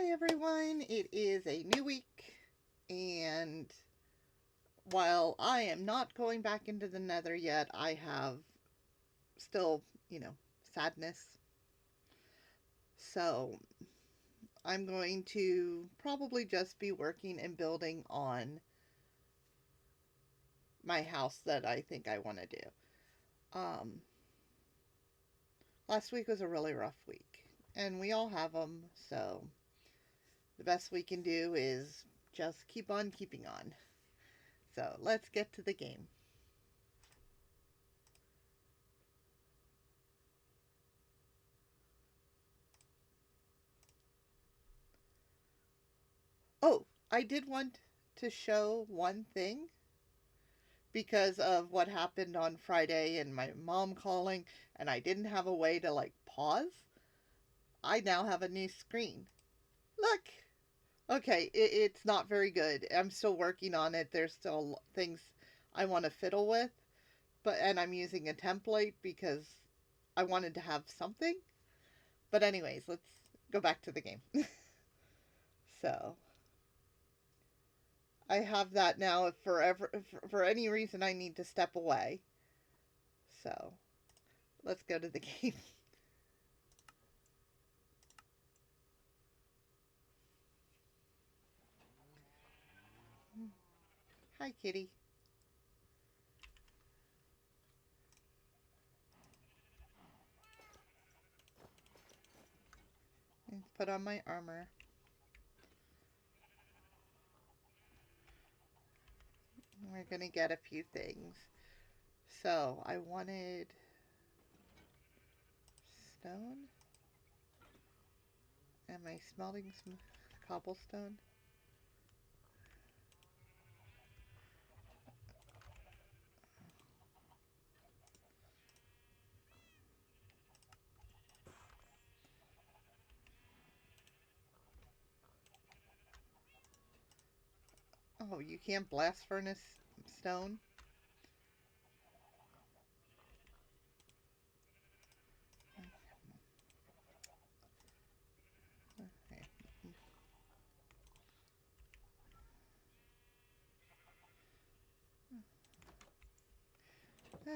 Hi everyone, it is a new week, and while I am not going back into the nether yet, I have still, sadness. So I'm going to probably just be working and building on my house that I think I want to do. Um, Last week was a really rough week, and we all have them, so the best we can do is just keep on keeping on. So let's get to the game. Oh, I did want to show one thing because of what happened on Friday and my mom calling, and I didn't have a way to pause. I now have a new screen. Look! Okay, it's not very good. I'm still working on it. There's still things I want to fiddle with, and I'm using a template because I wanted to have something. But anyways, let's go back to the game. So, I have that now if for any reason I need to step away. So, let's go to the game. Hi, kitty. Let's put on my armor. We're gonna get a few things. So, I wanted stone. Am I smelting some cobblestone? Oh, you can't blast furnace stone? Okay.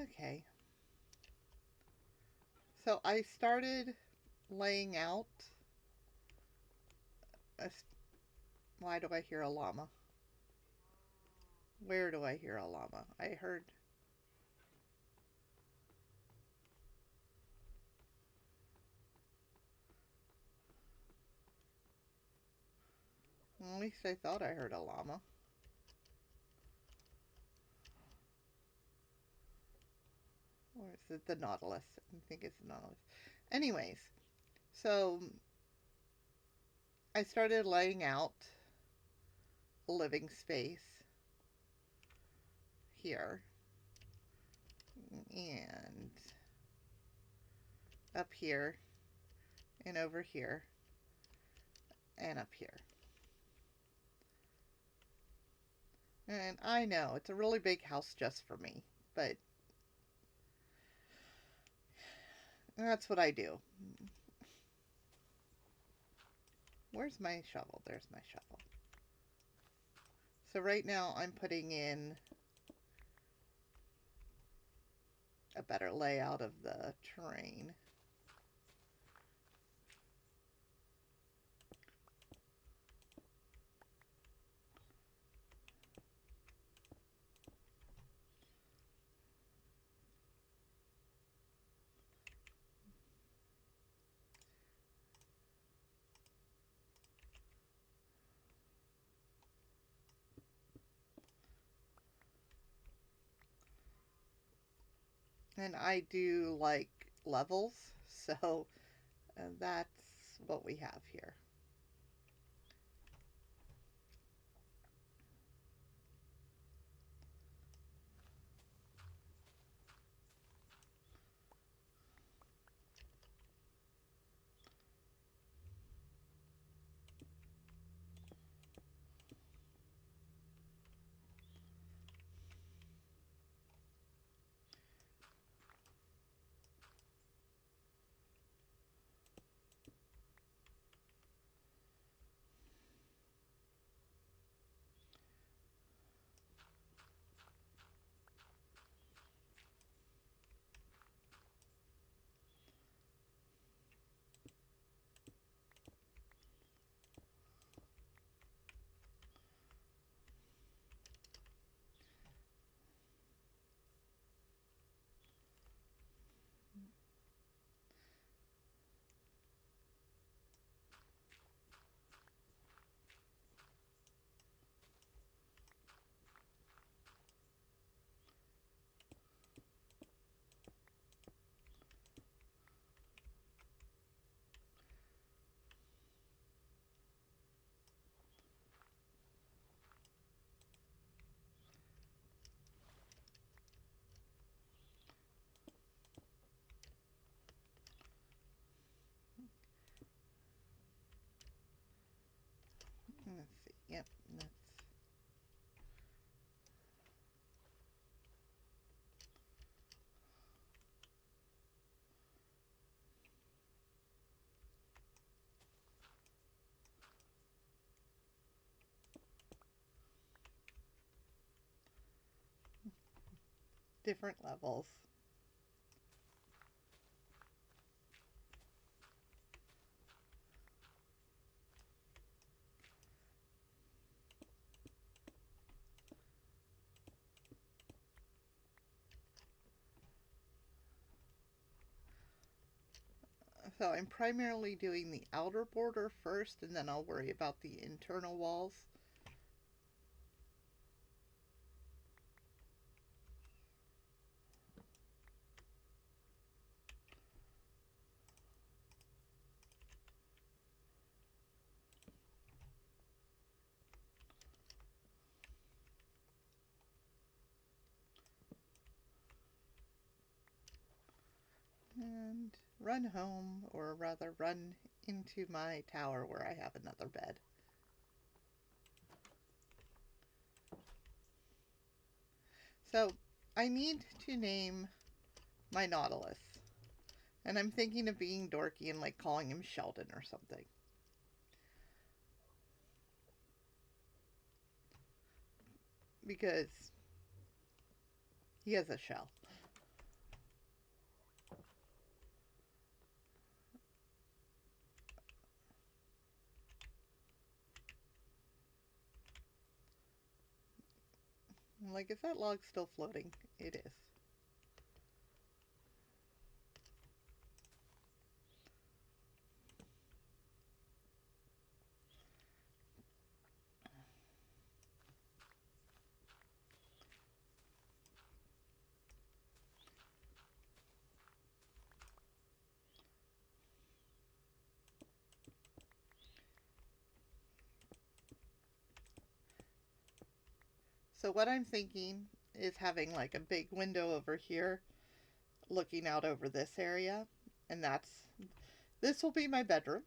Okay. So I started laying out a. Why do I hear a llama? Where do I hear a llama? I heard. Well, at least I thought I heard a llama. Or is it the Nautilus? I think it's the Nautilus. Anyways, so I started laying out a living space here and up here and over here and up here. And I know it's a really big house just for me, but that's what I do. Where's my shovel? There's my shovel. So right now I'm putting in a better layout of the terrain. And I do like levels, so that's what we have here. Yep, that's different levels. So I'm primarily doing the outer border first, and then I'll worry about the internal walls. And run home, or rather run into my tower where I have another bed. So I need to name my Nautilus. And I'm thinking of being dorky and like calling him Sheldon or something. Because he has a shell. I'm like, is that log still floating? It is. So what I'm thinking is having like a big window over here looking out over this area. And this will be my bedroom.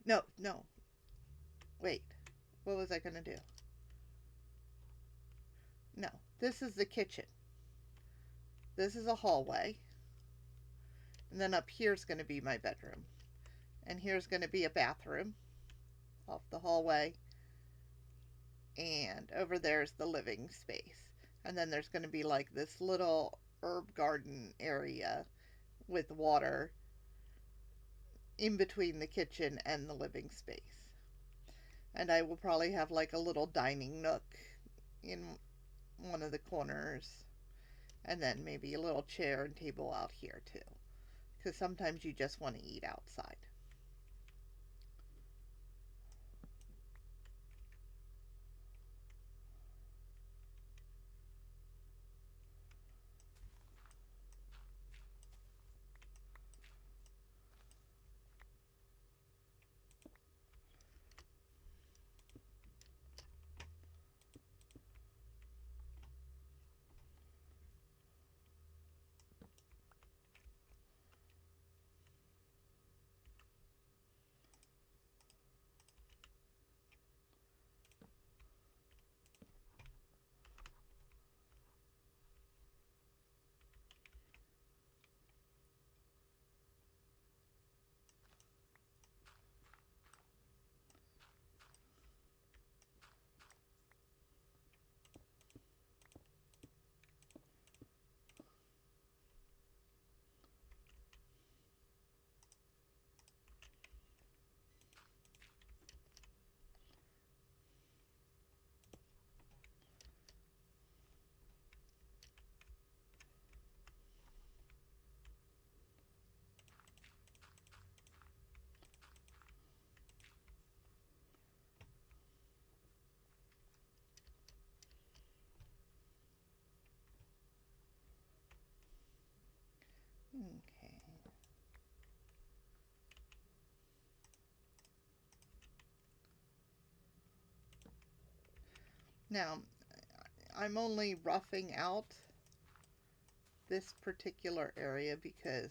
No, no. Wait. What was I going to do? No. This is the kitchen. This is a hallway. And then up here's going to be my bedroom. And here's going to be a bathroom off the hallway. And over there's the living space. And then there's going to be like this little herb garden area with water in between the kitchen and the living space. And I will probably have like a little dining nook in one of the corners. And then maybe a little chair and table out here too. Because sometimes you just want to eat outside. Okay. Now, I'm only roughing out this particular area because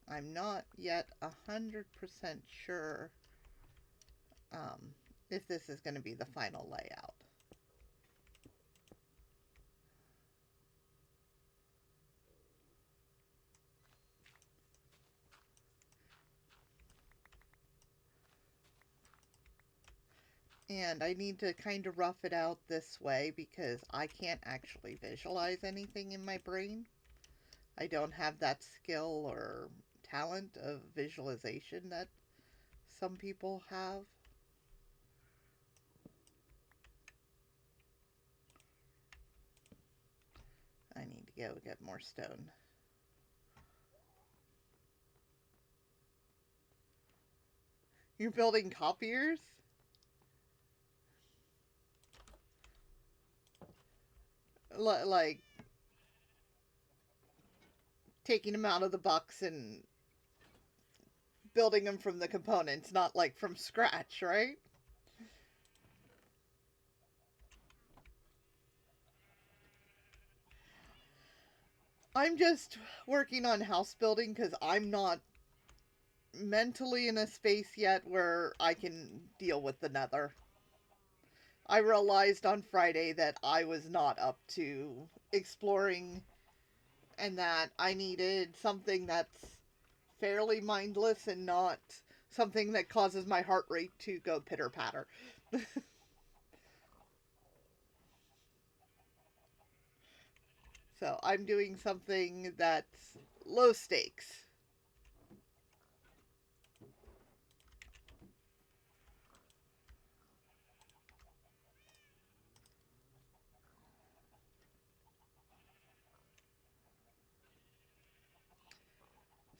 I'm not yet 100% sure um, if this is going to be the final layout. And I need to kind of rough it out this way because I can't actually visualize anything in my brain. I don't have that skill or talent of visualization that some people have. I need to go get more stone. You're building copiers? Like taking them out of the box and building them from the components, not like from scratch, right? I'm just working on house building because I'm not mentally in a space yet where I can deal with the nether. I realized on Friday that I was not up to exploring and that I needed something that's fairly mindless and not something that causes my heart rate to go pitter patter. So I'm doing something that's low stakes.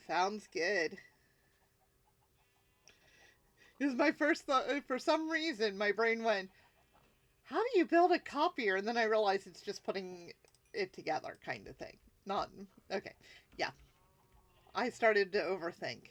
Sounds good. Because my first thought, for some reason, my brain went, how do you build a copier? And then I realized it's just putting it together, kind of thing. Not, okay. Yeah. I started to overthink.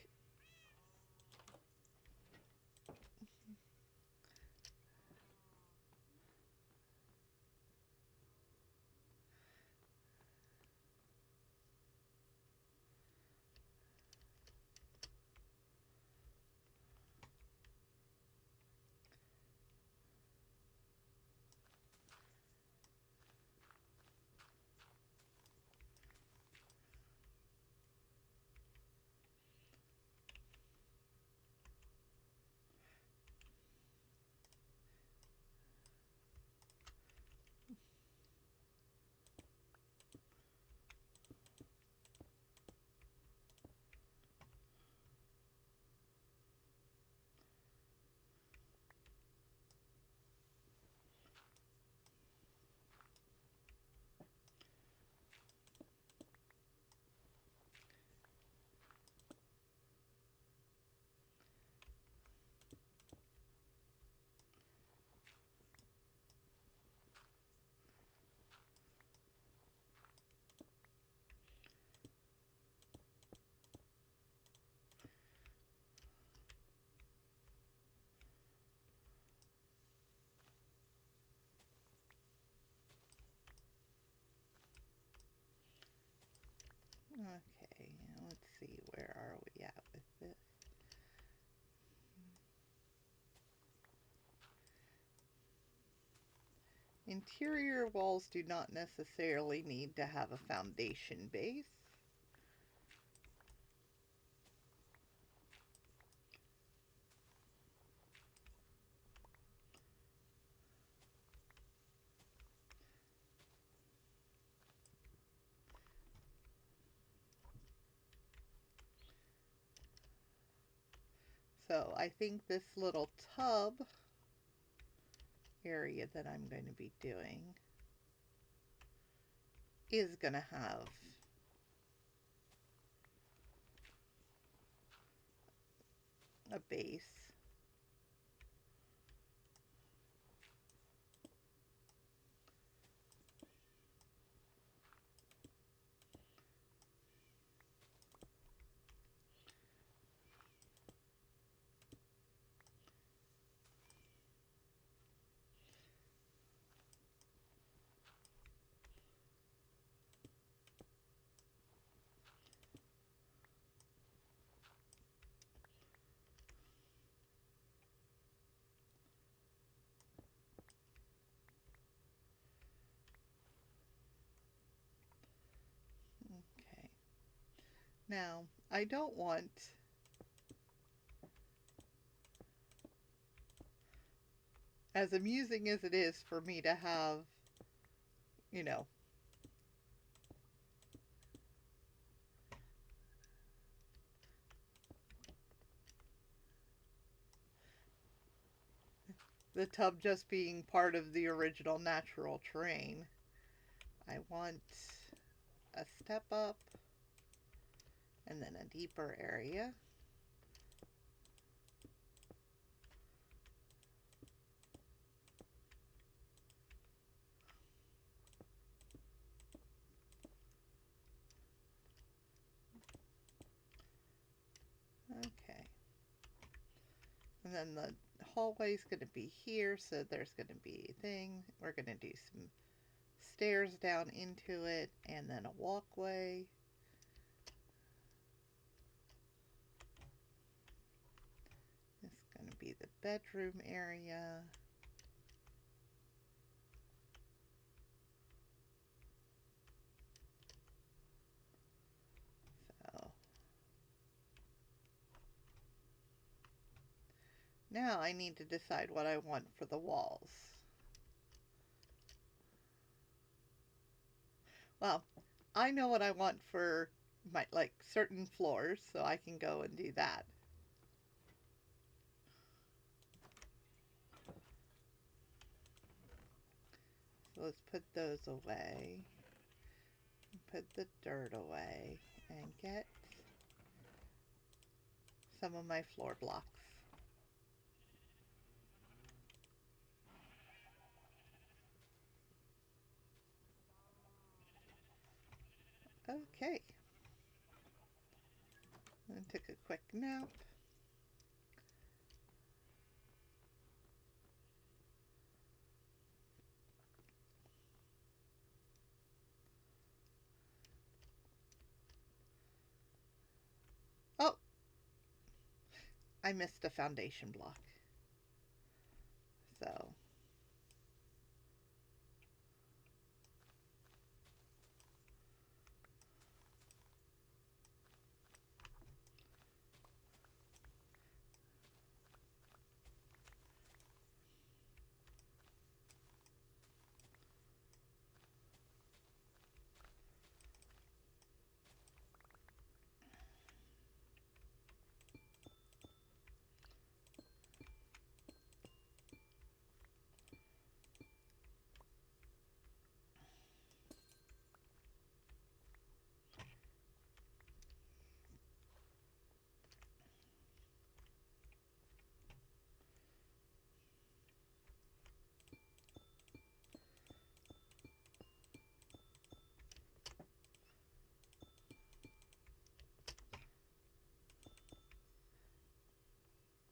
Okay, let's see, where are we at with this? Interior walls do not necessarily need to have a foundation base. So I think this little tub area that I'm going to be doing is going to have a base. Now, I don't want as amusing as it is for me to have, you know, the tub just being part of the original natural terrain. I want a step up and then a deeper area. Okay. And then the hallway's going to be here, so there's going to be a thing. We're going to do some stairs down into it and then a walkway. This is going to be the bedroom area. So now I need to decide what I want for the walls. Well, I know what I want for my certain floors, so I can go and do that. So let's put those away. Put the dirt away and get some of my floor blocks. Okay. And took a quick nap. Oh, I missed a foundation block. So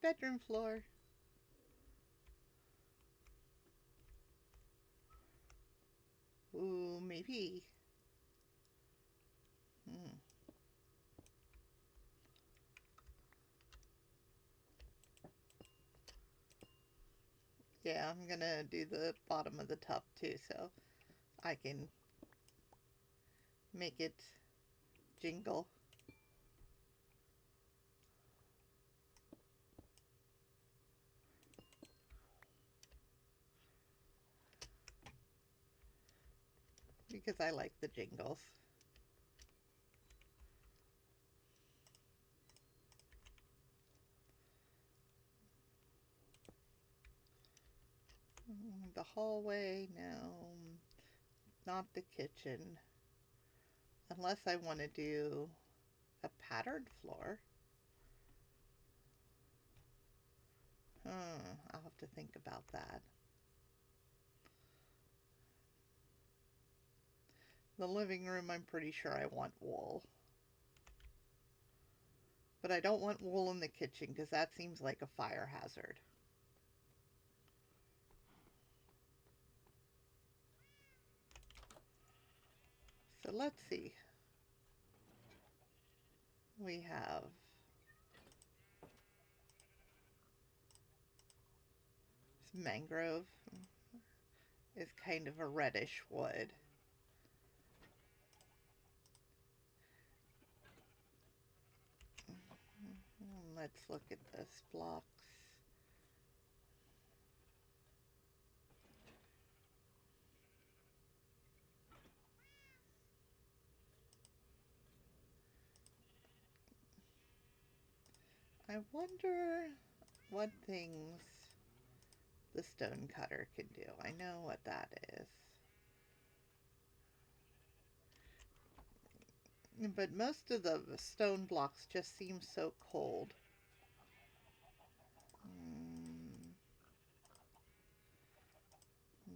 bedroom floor. Ooh, maybe. Hmm. Yeah, I'm gonna do the bottom of the tub too, so I can make it jingle. Because I like the jingles. The hallway, no, not the kitchen. Unless I want to do a patterned floor. I'll have to think about that. The living room, I'm pretty sure I want wool. But I don't want wool in the kitchen because that seems like a fire hazard. So let's see. We have mangrove. Is kind of a reddish wood. Let's look at this blocks. I wonder what things the stone cutter can do. I know what that is. But most of the stone blocks just seem so cold. Mm, mm.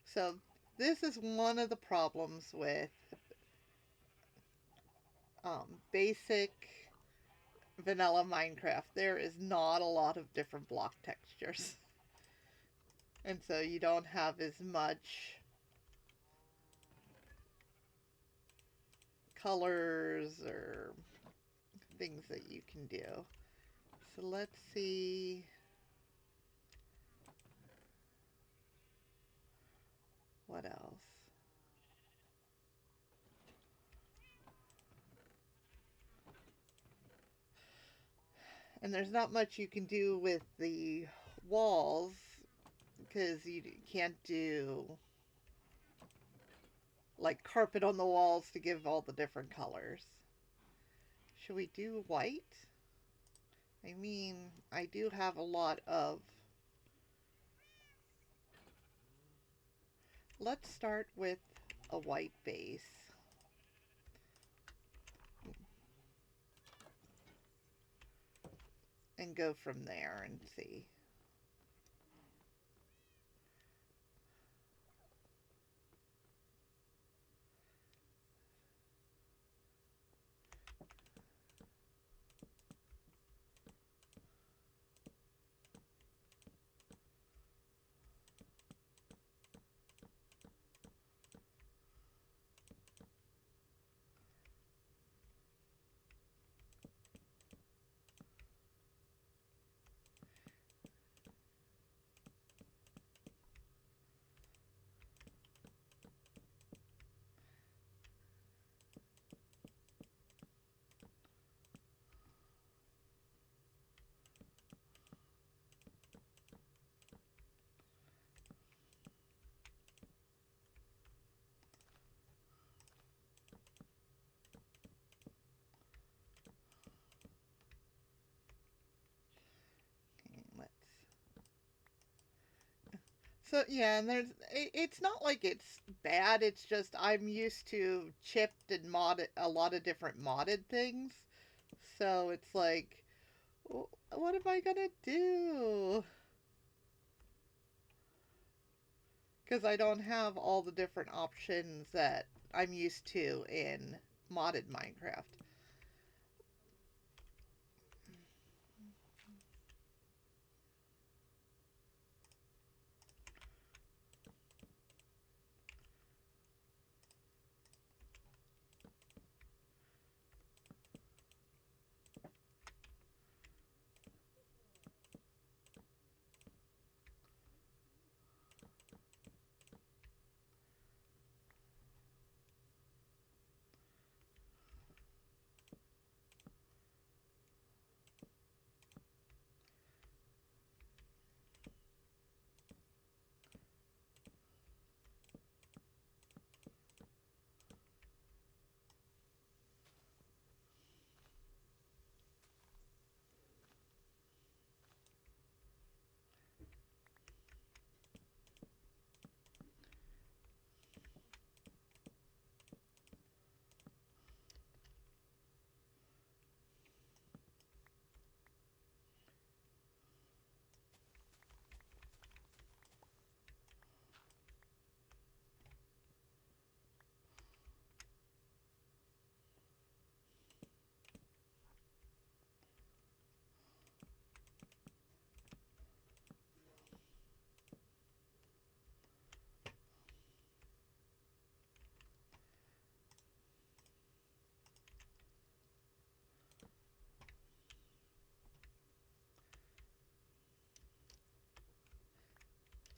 So this is one of the problems with basic vanilla Minecraft. There is not a lot of different block textures. And so you don't have as much colors or things that you can do. So let's see. What else? And there's not much you can do with the walls because you can't do like carpet on the walls to give all the different colors. Should we do white? I mean, I do have a lot of... Let's start with a white base. And go from there and see. Let's... So yeah, and it's not like it's bad, it's just I'm used to chipped and modded, a lot of different modded things. So it's like, what am I gonna do? Because I don't have all the different options that I'm used to in modded Minecraft.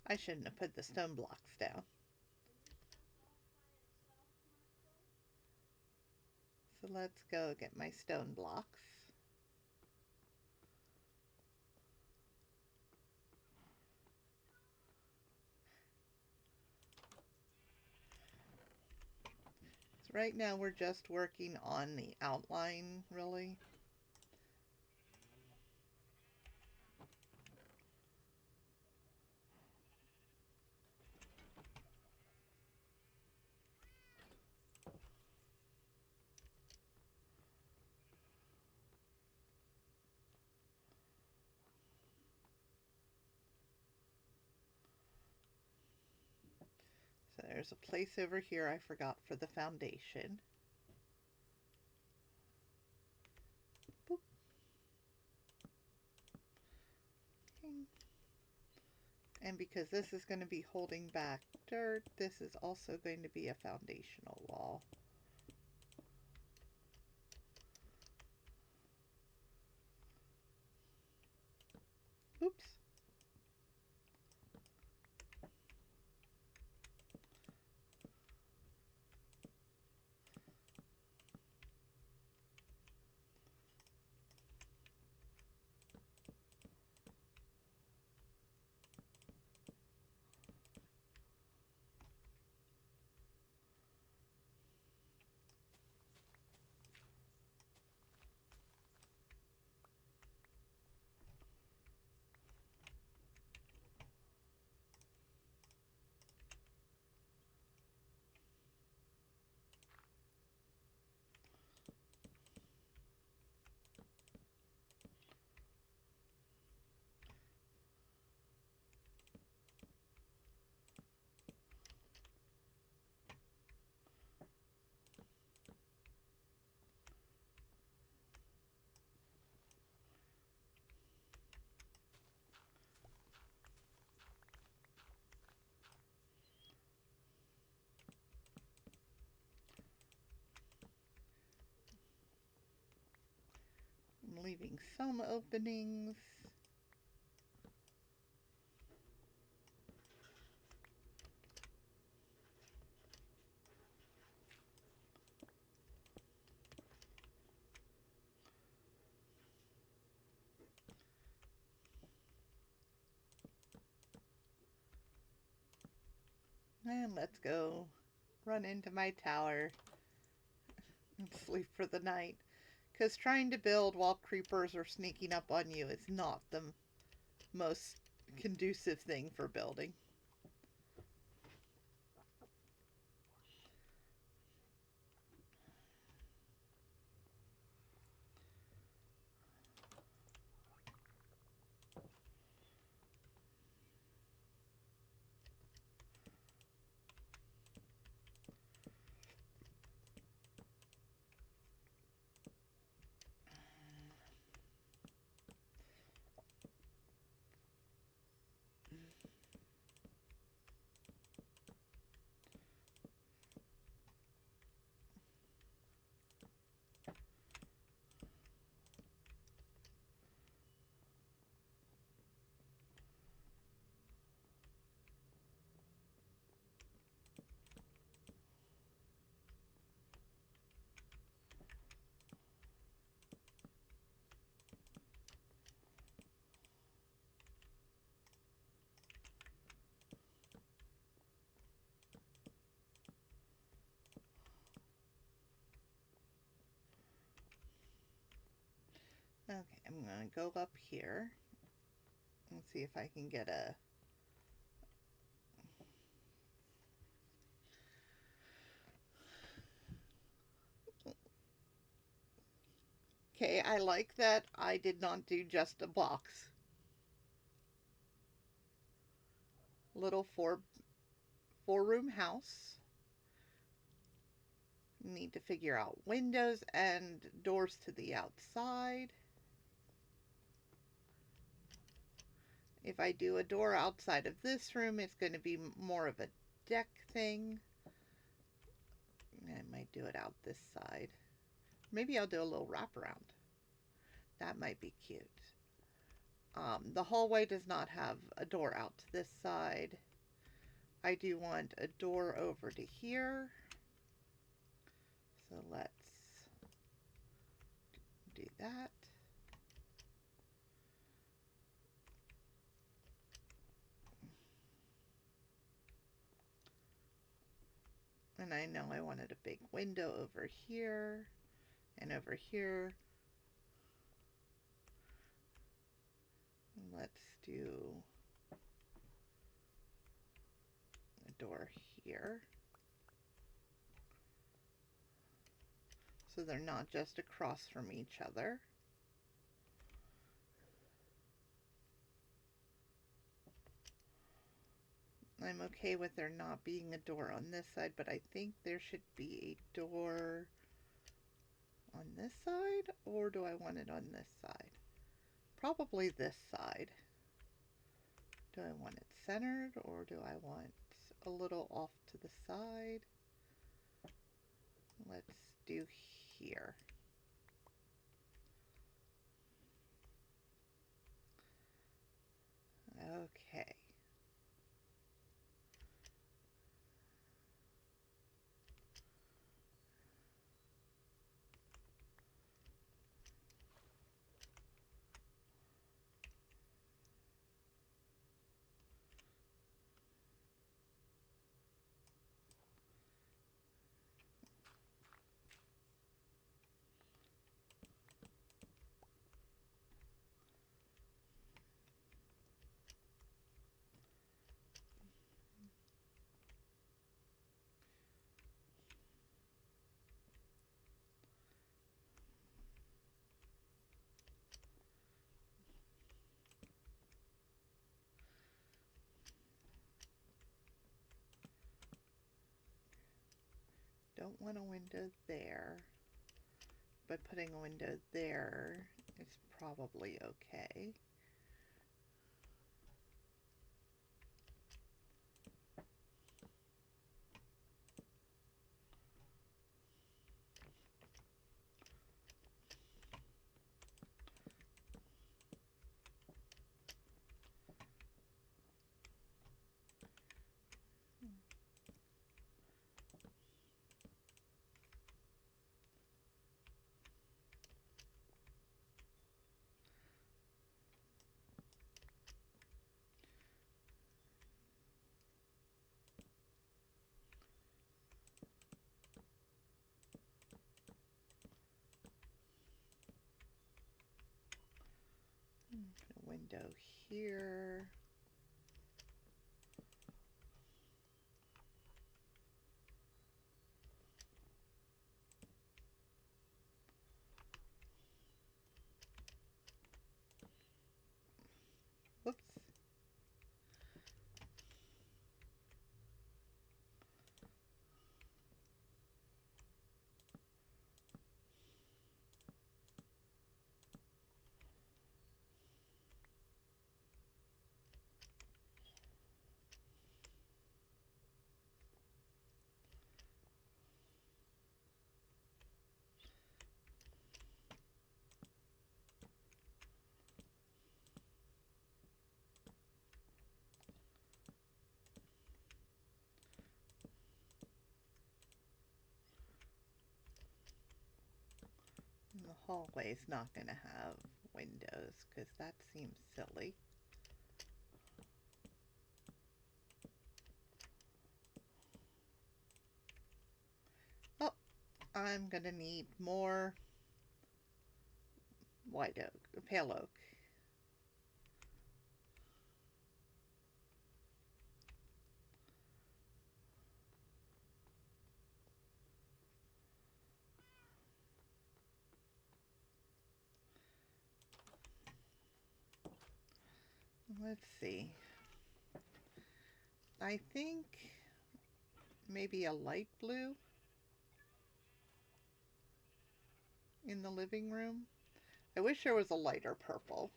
I shouldn't have put the stone blocks down. So let's go get my stone blocks. So right now we're just working on the outline, really. So there's a place over here I forgot for the foundation. Boop. Okay. And because this is going to be holding back dirt, this is also going to be a foundational wall. Oops. I'm leaving some openings. And let's go run into my tower and sleep for the night. Because trying to build while creepers are sneaking up on you is not the most conducive thing for building. Okay, I'm going to go up here and see if I can get a... Okay, I like that I did not do just a box. Little four-room house. Need to figure out windows and doors to the outside. If I do a door outside of this room, it's going to be more of a deck thing. I might do it out this side. Maybe I'll do a little wraparound. That might be cute. The hallway does not have a door out to this side. I do want a door over to here. So let's do that. And I know I wanted a big window over here and over here. Let's do a door here. So they're not just across from each other. I'm okay with there not being a door on this side, but I think there should be a door on this side, or do I want it on this side? Probably this side. Do I want it centered, or do I want a little off to the side? Let's do here. Okay. Don't want a window there, but putting a window there is probably okay. A window here. Whoops. The hallway's not going to have windows because that seems silly. Oh, I'm going to need more white oak, pale oak. Let's see. I think maybe a light blue in the living room. I wish there was a lighter purple.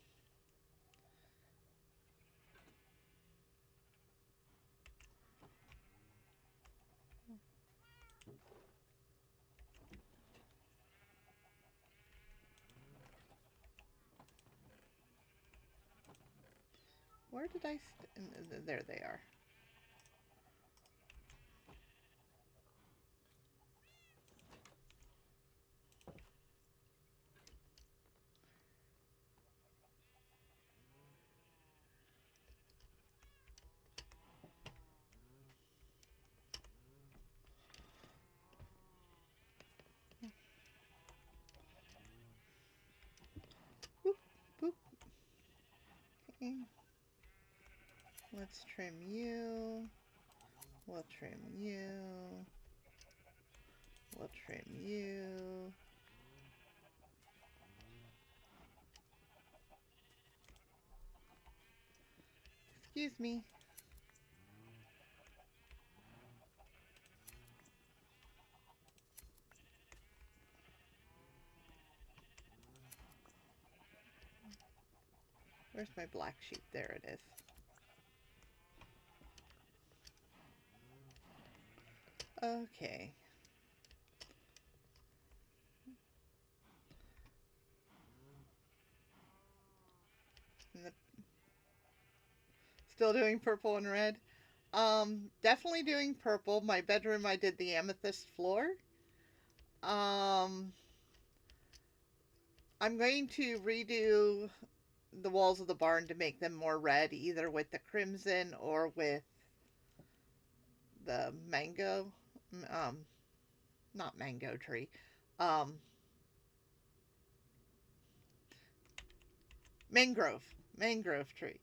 Where did I there they are. Let's trim you. We'll trim you. We'll trim you. Excuse me. Where's my black sheep? There it is. Okay. Still doing purple and red. Definitely doing purple. My bedroom, I did the amethyst floor. Um, I'm going to redo the walls of the barn to make them more red, either with the crimson or with the mango. Um, Not mango tree. Um, Mangrove. Mangrove tree.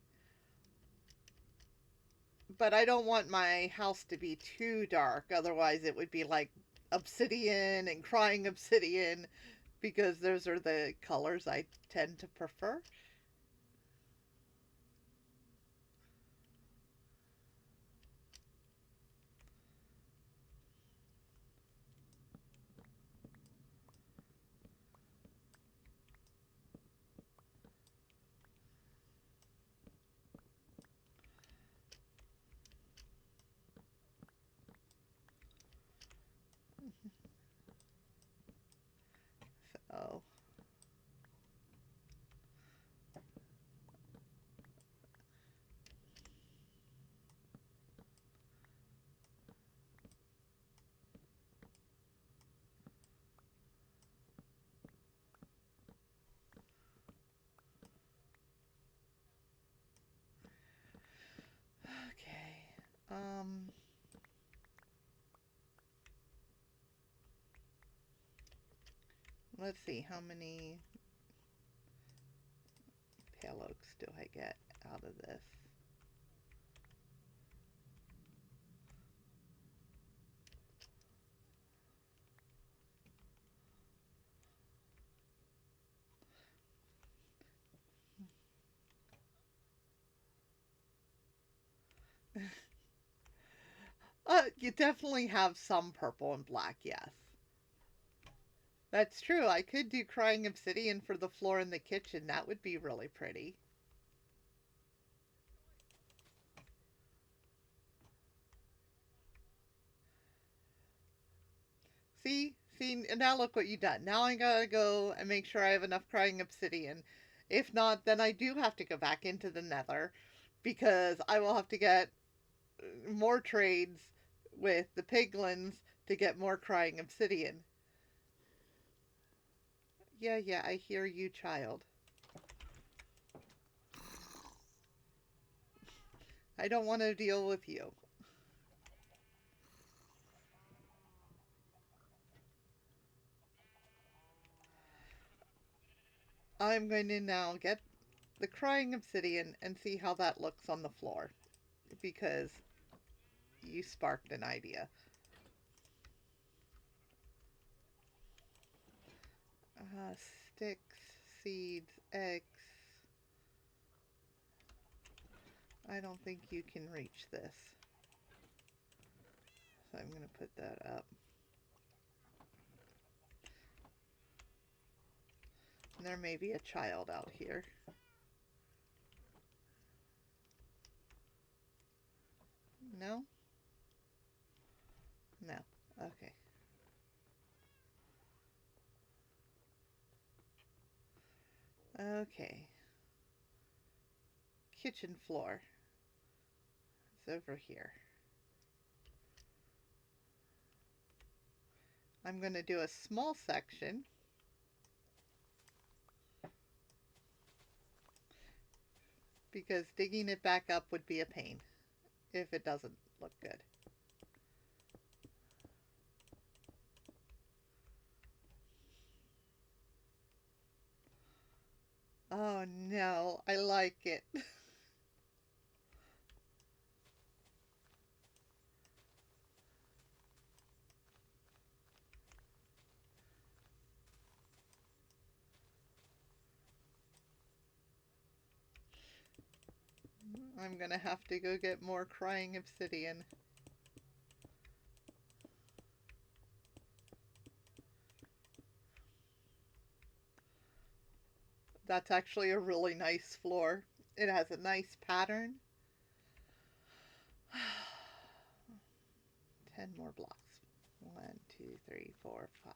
But I don't want my house to be too dark, otherwise it would be like obsidian and crying obsidian, because those are the colors I tend to prefer. So, okay. Let's see, how many pale oaks do I get out of this? You definitely have some purple and black, yes. That's true. I could do crying obsidian for the floor in the kitchen. That would be really pretty. See, and now look what you've done. Now I gotta go and make sure I have enough crying obsidian. If not, then I do have to go back into the nether because I will have to get more trades with the piglins to get more crying obsidian. Yeah, I hear you, child. I don't want to deal with you. I'm going to now get the crying obsidian and see how that looks on the floor because you sparked an idea. Sticks, seeds, eggs. I don't think you can reach this. So I'm going to put that up. And there may be a child out here. No? No. Okay. Okay. Kitchen floor. It's over here. I'm going to do a small section because digging it back up would be a pain if it doesn't look good. Oh no, I like it. I'm gonna have to go get more crying obsidian. That's actually a really nice floor. It has a nice pattern. 10 more blocks. 1, 2, 3, 4, 5.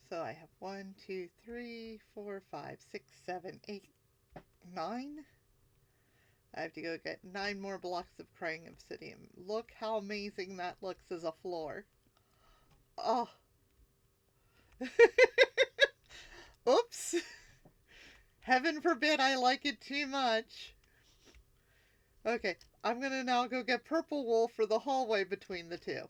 So I have 1, 2, 3, 4, 5, 6, 7, 8, 9. I have to go get 9 more blocks of crying obsidian. Look how amazing that looks as a floor. Oh. Oops. Heaven forbid I like it too much. Okay, I'm gonna now go get purple wool for the hallway between the two.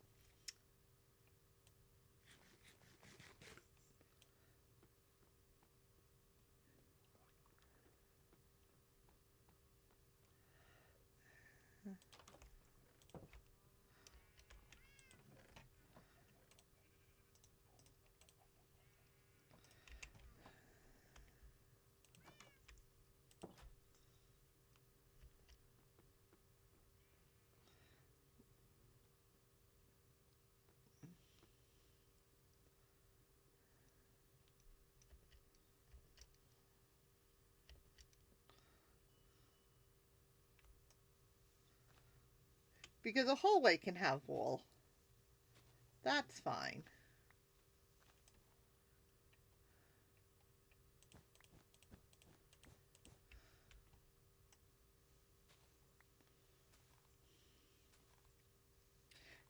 Because a hallway can have wool. That's fine.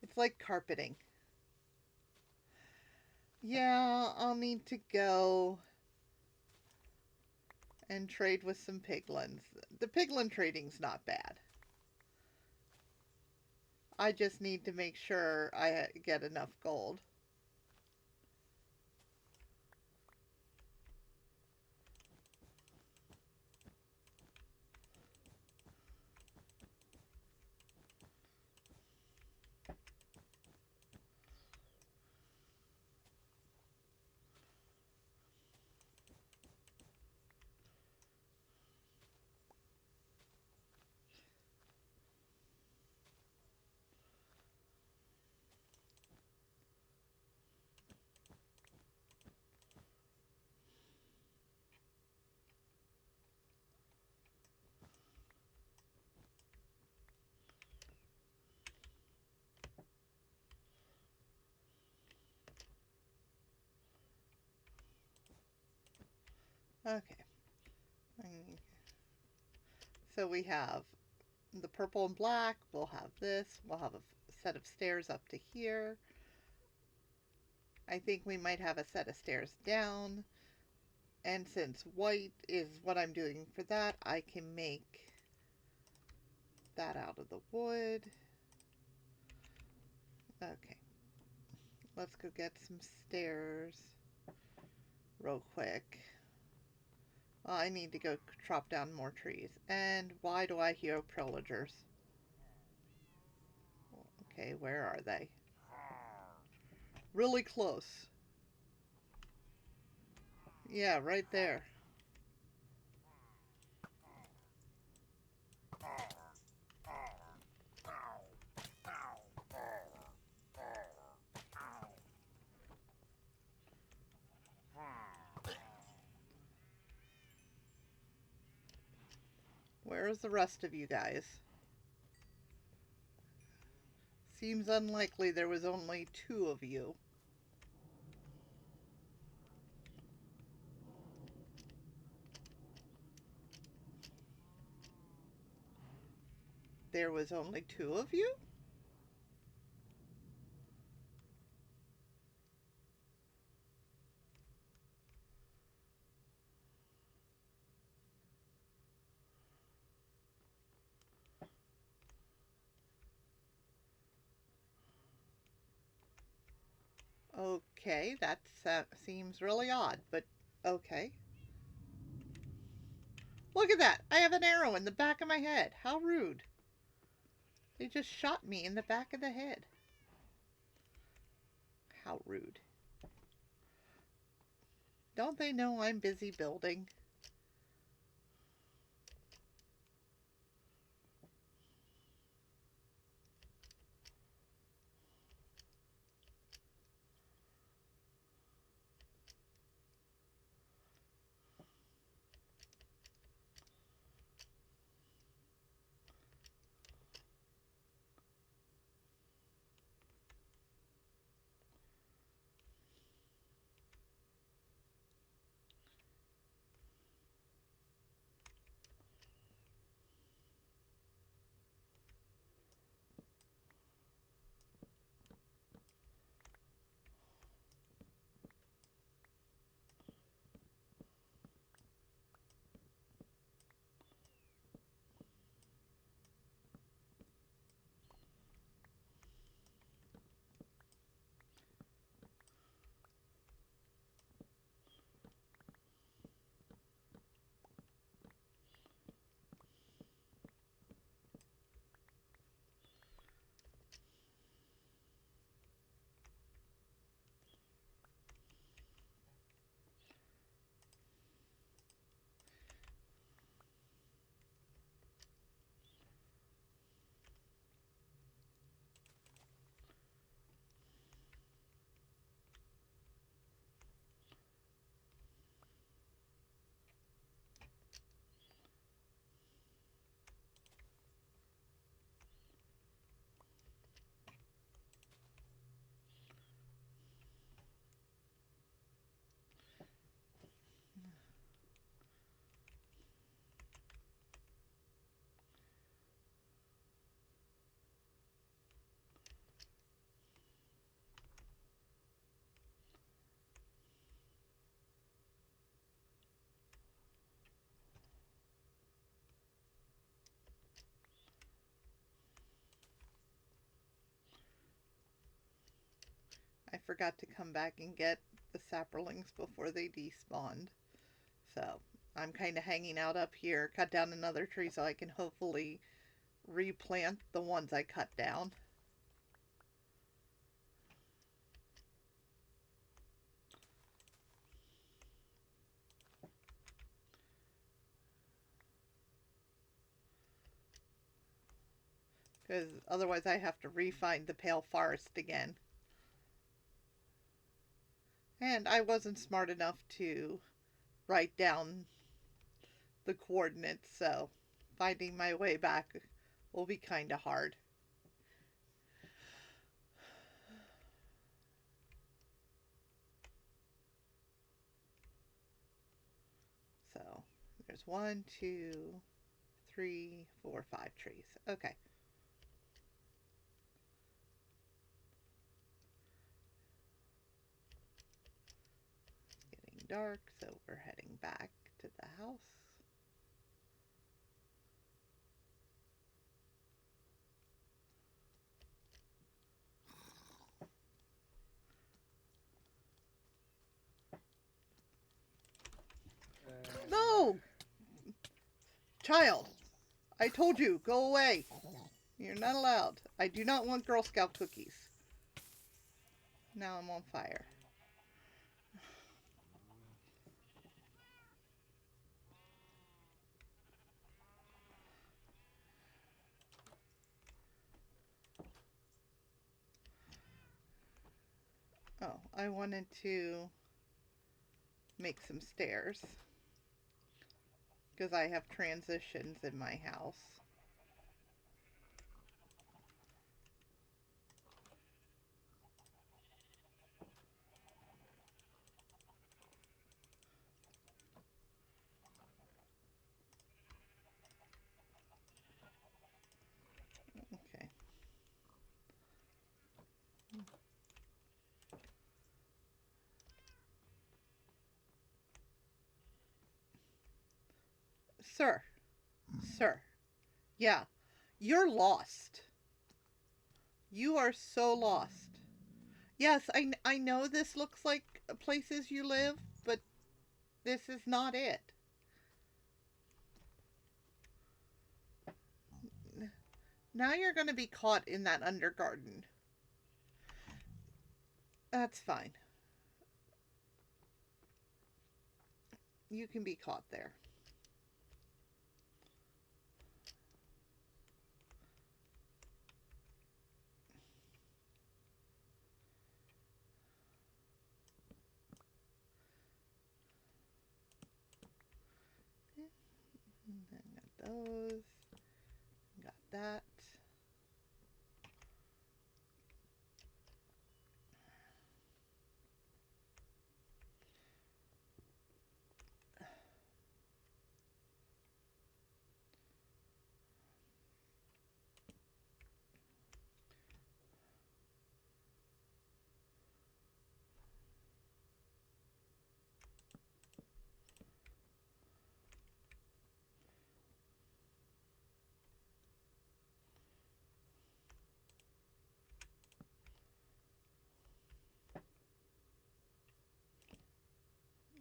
It's like carpeting. Yeah, I'll need to go and trade with some piglins. The piglin trading's not bad. I just need to make sure I get enough gold. Okay. So we have the purple and black. We'll have this. We'll have a set of stairs up to here. I think we might have a set of stairs down. And since white is what I'm doing for that, I can make that out of the wood. Okay. Let's go get some stairs real quick. Well, I need to go chop down more trees. And why do I hear pillagers? Okay, where are they? Really close. Yeah, right there. Where's the rest of you guys? Seems unlikely there was only 2 of you. There was only 2 of you? Okay, that seems really odd, but okay. Look at that! I have an arrow in the back of my head. How rude. They just shot me in the back of the head. How rude. Don't they know I'm busy building? I forgot to come back and get the sapperlings before they despawned. So I'm kind of hanging out up here, cut down another tree so I can hopefully replant the ones I cut down. Because otherwise I have to re-find the pale forest again. And I wasn't smart enough to write down the coordinates, so finding my way back will be kind of hard. So there's 1, 2, 3, 4, 5 trees. Okay. It's getting dark, so we're heading back to the house. No! Child! I told you, go away. You're not allowed. I do not want Girl Scout cookies. Now I'm on fire. Oh, I wanted to make some stairs because I have transitions in my house. Okay. Sir, sir, yeah, you're lost. You are so lost. Yes, I know this looks like places you live, but this is not it. Now you're going to be caught in that undergarden. That's fine. You can be caught there. Got those. Got that.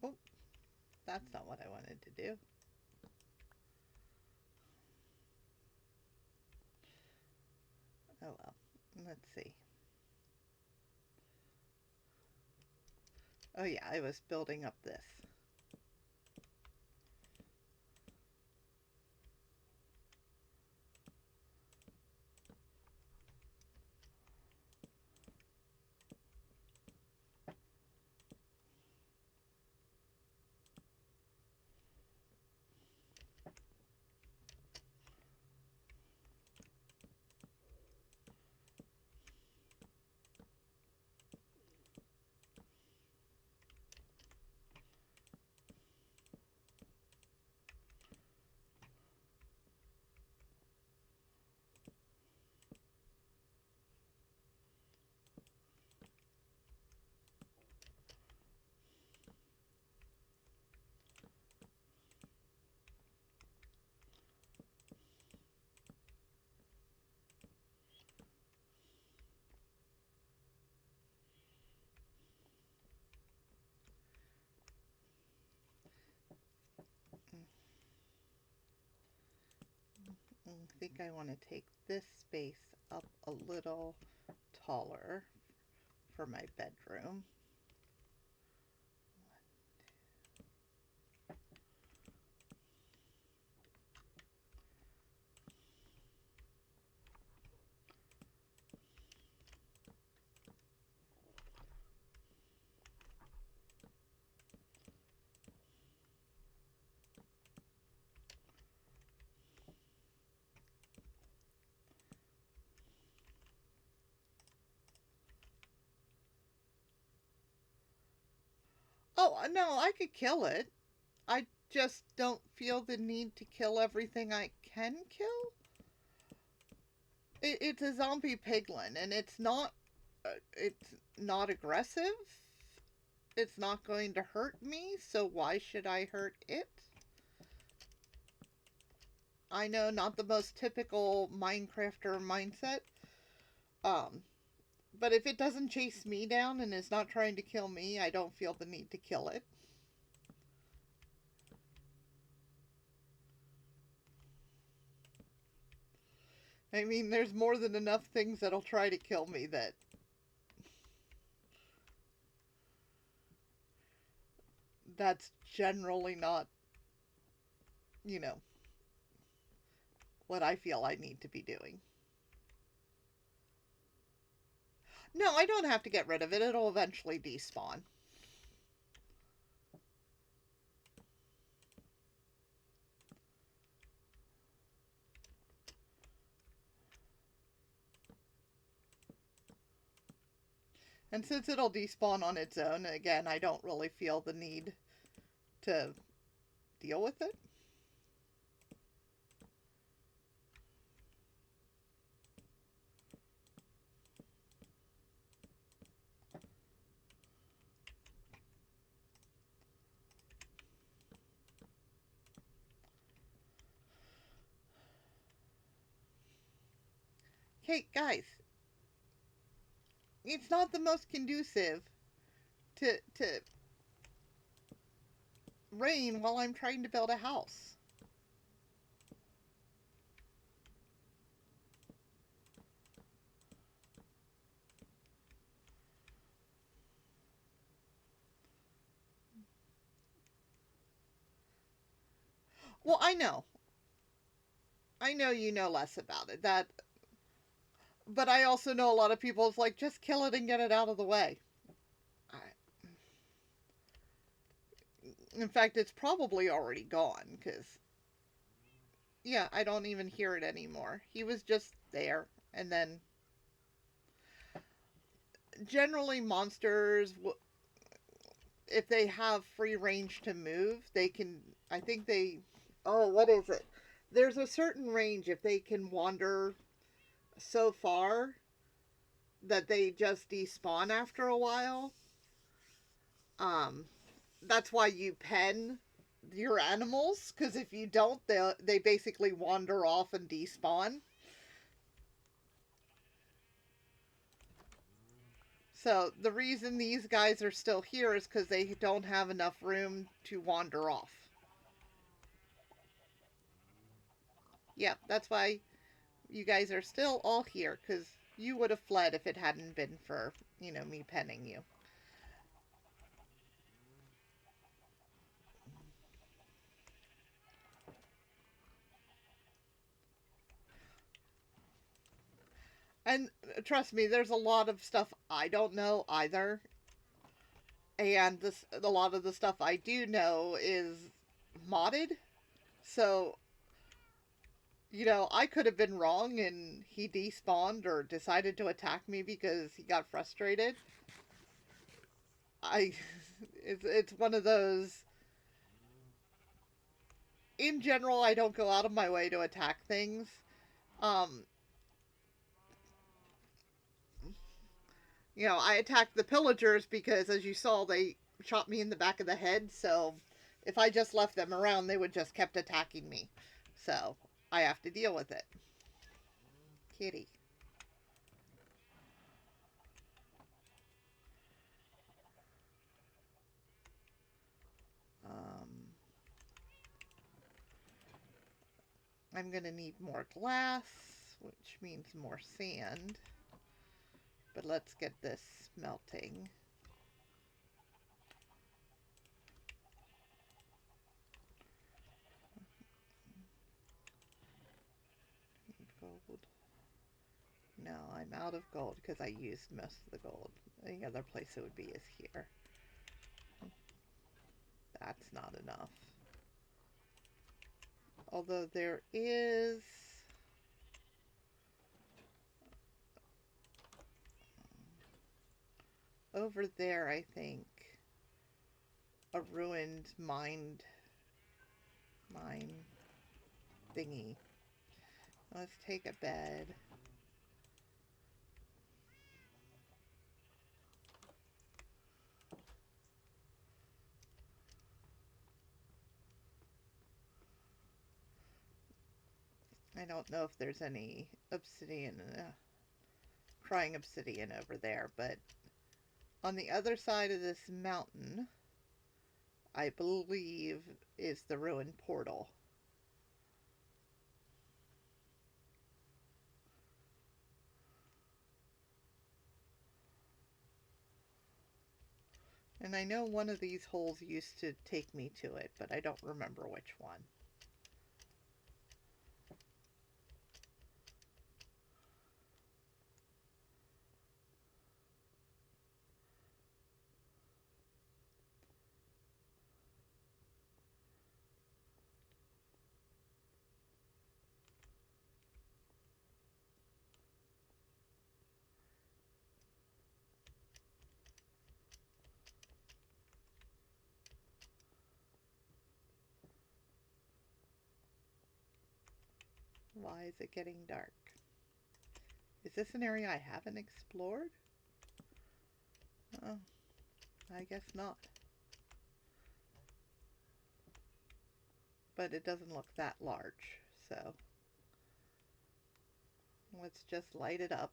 Oh, that's not what I wanted to do. Oh well. Let's see. Oh yeah, I was building up this. I think I want to take this space up a little taller for my bedroom. Oh, no, I could kill it. I just don't feel the need to kill everything I can kill. It's a zombie piglin, and it's not aggressive. It's not going to hurt me, so why should I hurt it? I know, not the most typical Minecrafter mindset. Um, but if it doesn't chase me down and is not trying to kill me, I don't feel the need to kill it. I mean, there's more than enough things that'll try to kill me that's generally not, you know, what I feel I need to be doing. No, I don't have to get rid of it. It'll eventually despawn. And since it'll despawn on its own, again, I don't really feel the need to deal with it. Okay, guys, it's not the most conducive to rain while I'm trying to build a house. Well, I know you know less about it. That, but I also know a lot of people. It's like just kill it and get it out of the way. I, in fact, it's probably already gone because yeah, I don't even hear it anymore. He was just there, and then generally monsters, if they have free range to move, they can. I think they. Oh, what is it? There's a certain range if they can wander so far that they just despawn after a while. Um, that's why you pen your animals, because if you don't, they basically wander off and despawn. So the reason these guys are still here is because they don't have enough room to wander off. Yeah, that's why you guys are still all here, because you would have fled if it hadn't been for, me penning you. And trust me, there's a lot of stuff I don't know either. And a lot of the stuff I do know is modded. So, I could have been wrong and he despawned or decided to attack me because he got frustrated. I it's one of those. In general, I don't go out of my way to attack things. Um, I attacked the pillagers because, as you saw, they shot me in the back of the head. So, if I just left them around, they would just kept attacking me. So, I have to deal with it. Kitty. Um, I'm gonna need more glass, which means more sand. But let's get this smelting. Gold. No, I'm out of gold because I used most of the gold. The other place it would be is here. That's not enough. Although there is over there, I think, a ruined mine thingy. Let's take a bed. I don't know if there's any obsidian, crying obsidian over there, but on the other side of this mountain, I believe, is the ruined portal. And I know one of these holes used to take me to it, but I don't remember which one. Why is it getting dark? Is this an area I haven't explored? Oh, I guess not. But it doesn't look that large, so let's just light it up.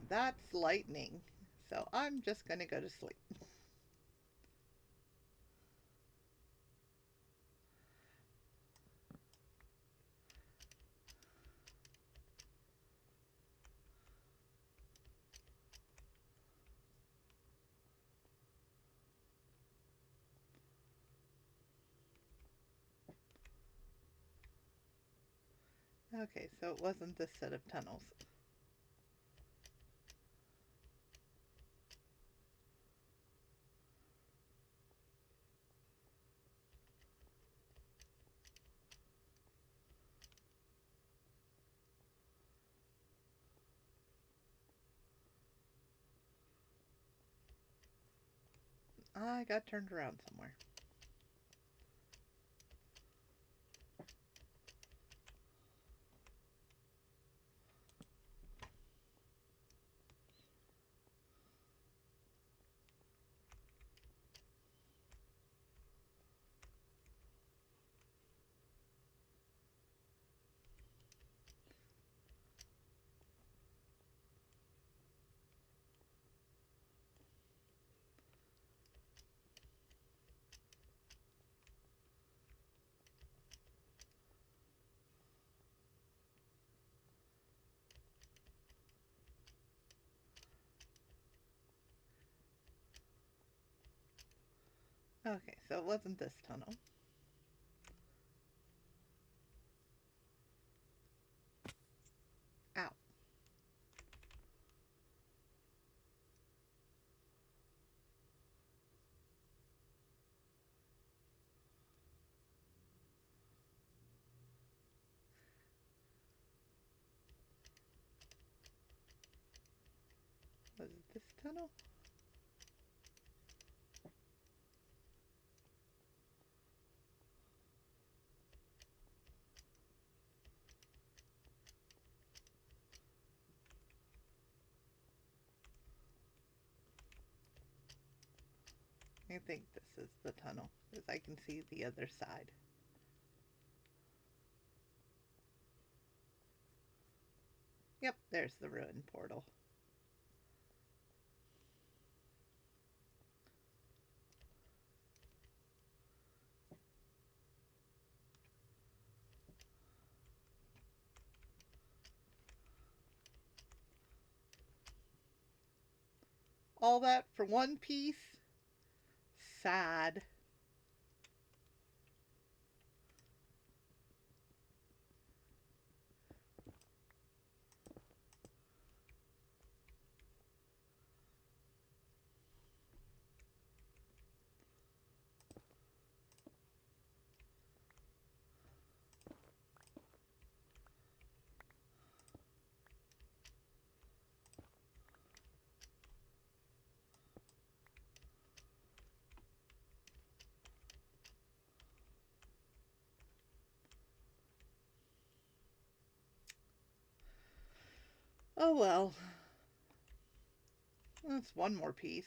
that's lightning. So I'm just going to go to sleep. Okay, so it wasn't this set of tunnels. I got turned around somewhere. Okay, so it wasn't this tunnel. Ow. Was it this tunnel? I think this is the tunnel, because I can see the other side. Yep, there's the ruined portal. All that for one piece? Sad. Oh well. That's one more piece.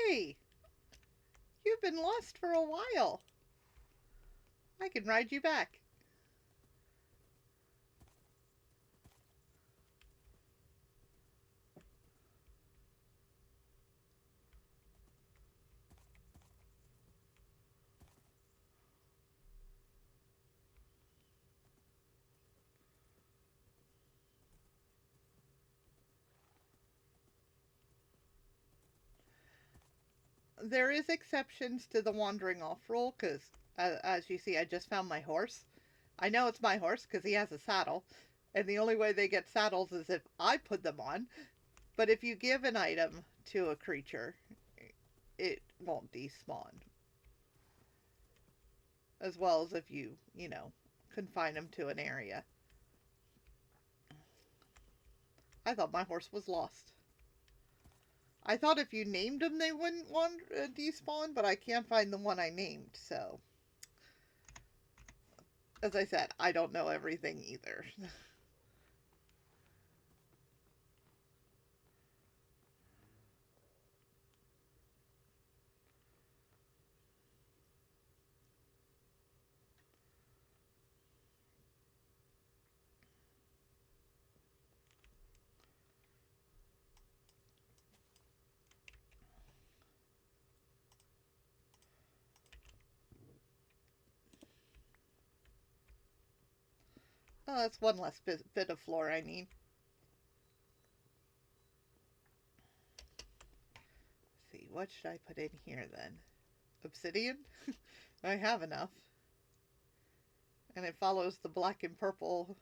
Hey, you've been lost for a while. I can ride you back. There is exceptions to the wandering off rule because, as you see, I just found my horse. I know it's my horse because he has a saddle, and the only way they get saddles is if I put them on. But if you give an item to a creature, it won't despawn. As well as if you confine them to an area. I thought my horse was lost. I thought if you named them, they wouldn't want despawn, but I can't find the one I named, so. As I said, I don't know everything either. Oh, that's one less bit of floor I need. Let's see, what should I put in here then? Obsidian? I have enough. And it follows the black and purple.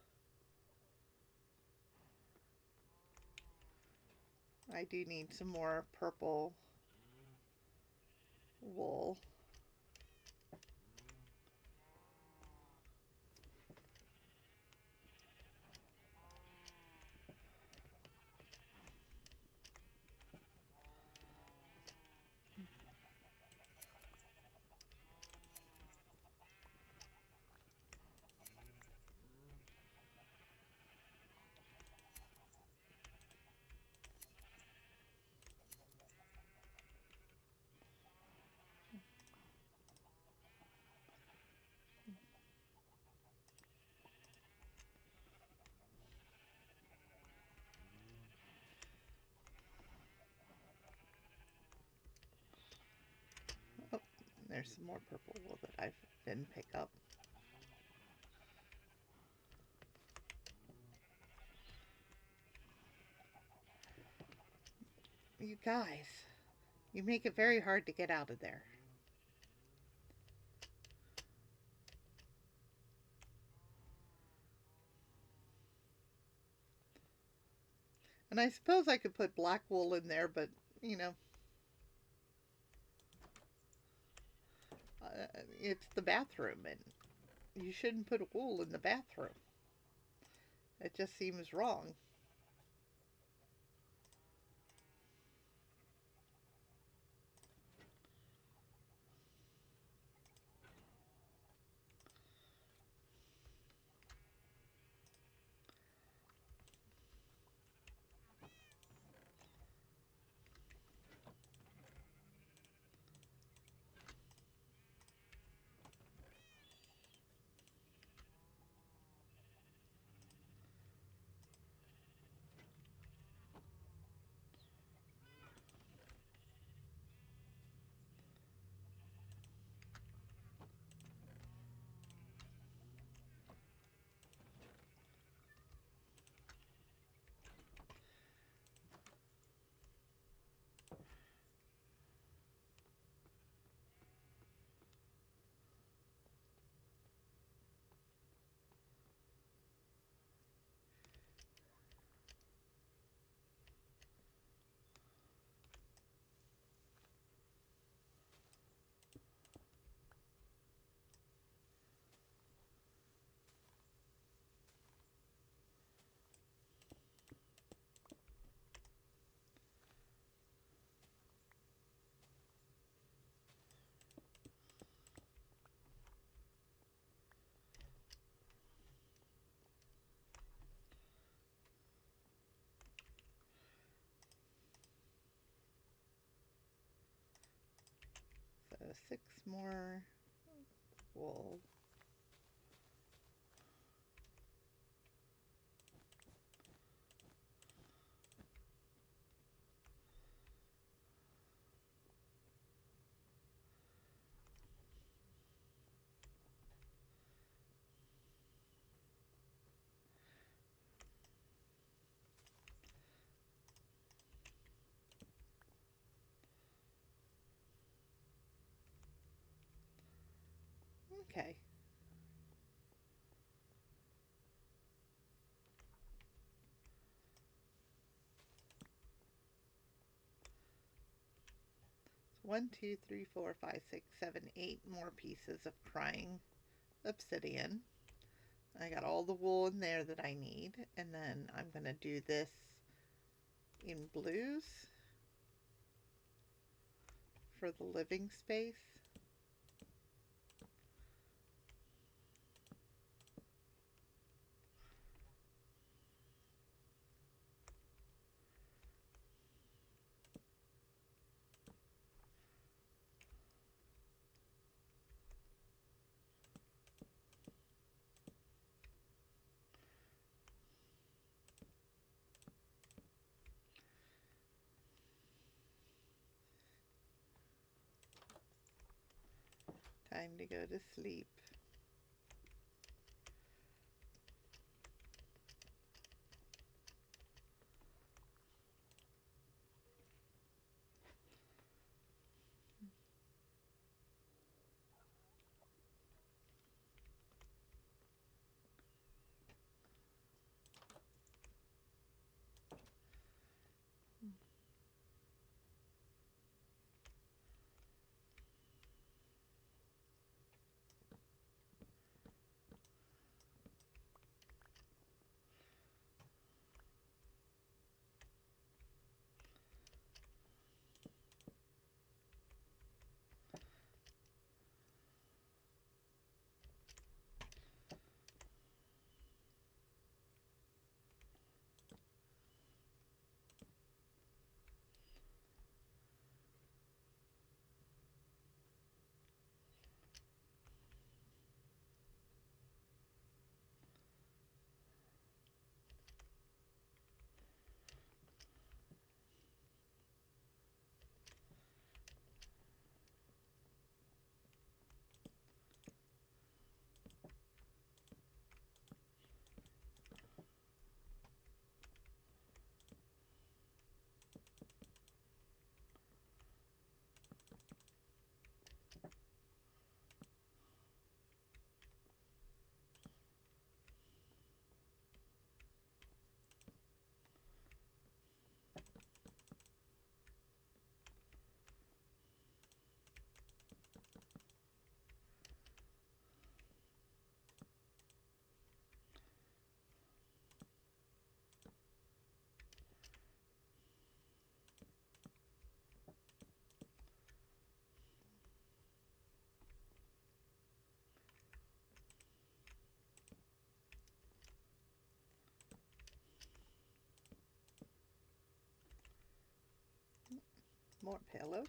I do need some more purple wool. Oh, there's some more purple wool that I didn't pick up. You guys, you make it very hard to get out of there. And I suppose I could put black wool in there, but, it's the bathroom, and you shouldn't put wool in the bathroom. It just seems wrong. So 6 more wool. Okay. One, two, three, four, five, six, seven, 8 more pieces of crying obsidian. I got all the wool in there that I need, and then I'm going to do this in blues for the living space. Time to go to sleep. More pale oak.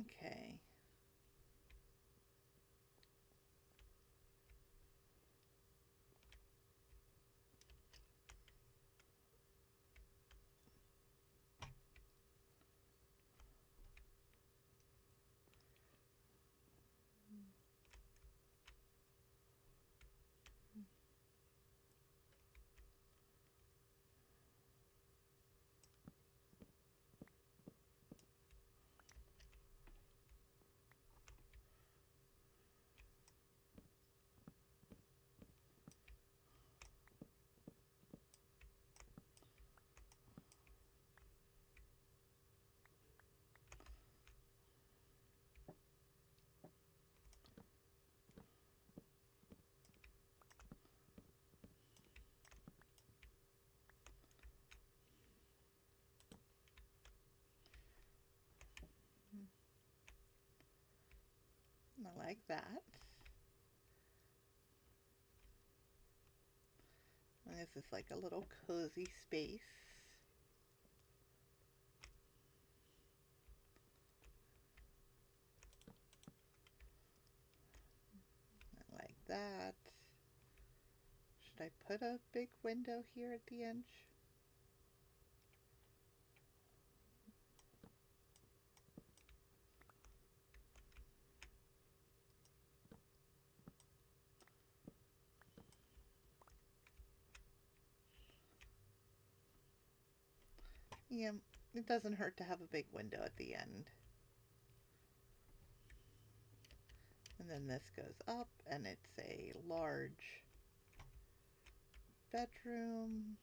Okay. I like that. And this is like a little cozy space. I like that. Should I put a big window here at the edge? Yeah, it doesn't hurt to have a big window at the end. And then this goes up and it's a large bedroom.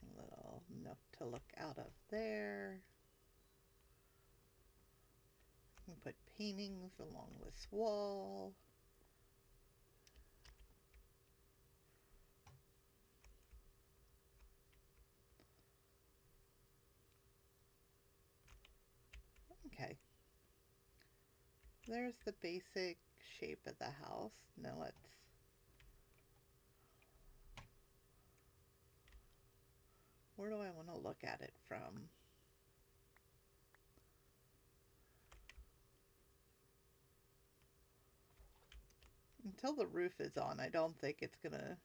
A little nook to look out of there. You can put paintings along this wall. Okay. There's the basic shape of the house. Now where do I want to look at it from? Until the roof is on, I don't think it's gonna...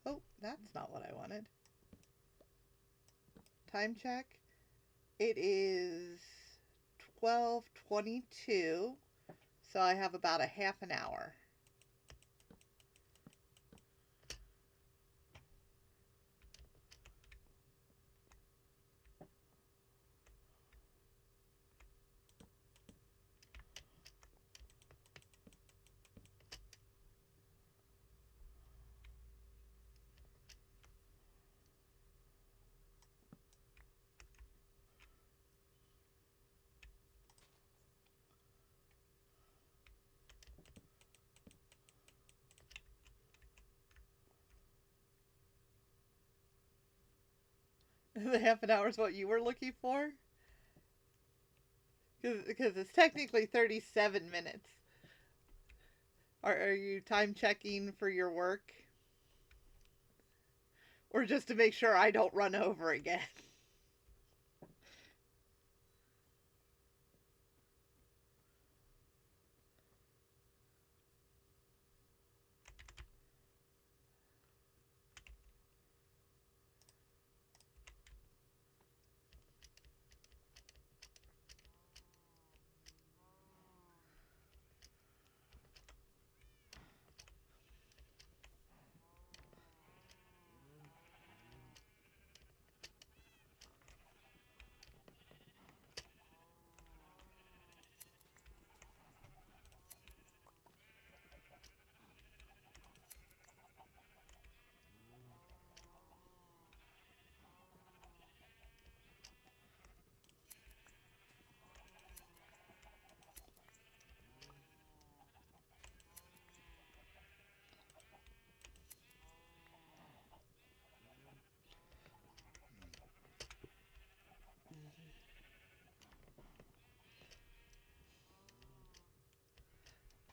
Oh, that's not what I wanted. Time check. It is 12:22, so I have about a half an hour. The half an hour is what you were looking for? Because it's technically 37 minutes. Are you time checking for your work? or just to make sure I don't run over again.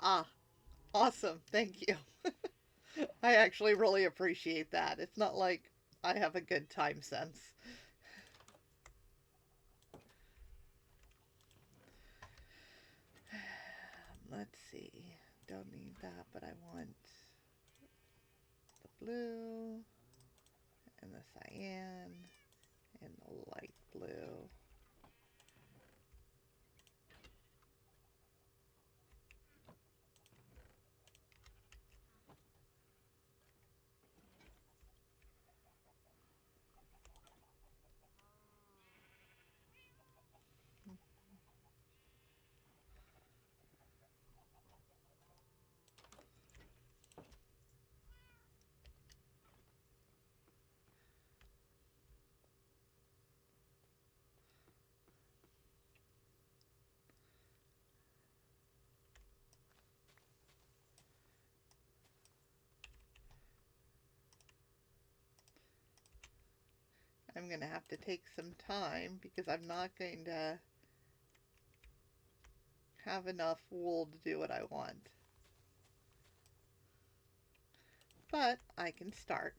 Ah, awesome. Thank you. I actually really appreciate that. It's not like I have a good time sense. Let's see. Don't need that, but I want the blue and the cyan and the light blue. I'm going to have to take some time because I'm not going to have enough wool to do what I want. But I can start.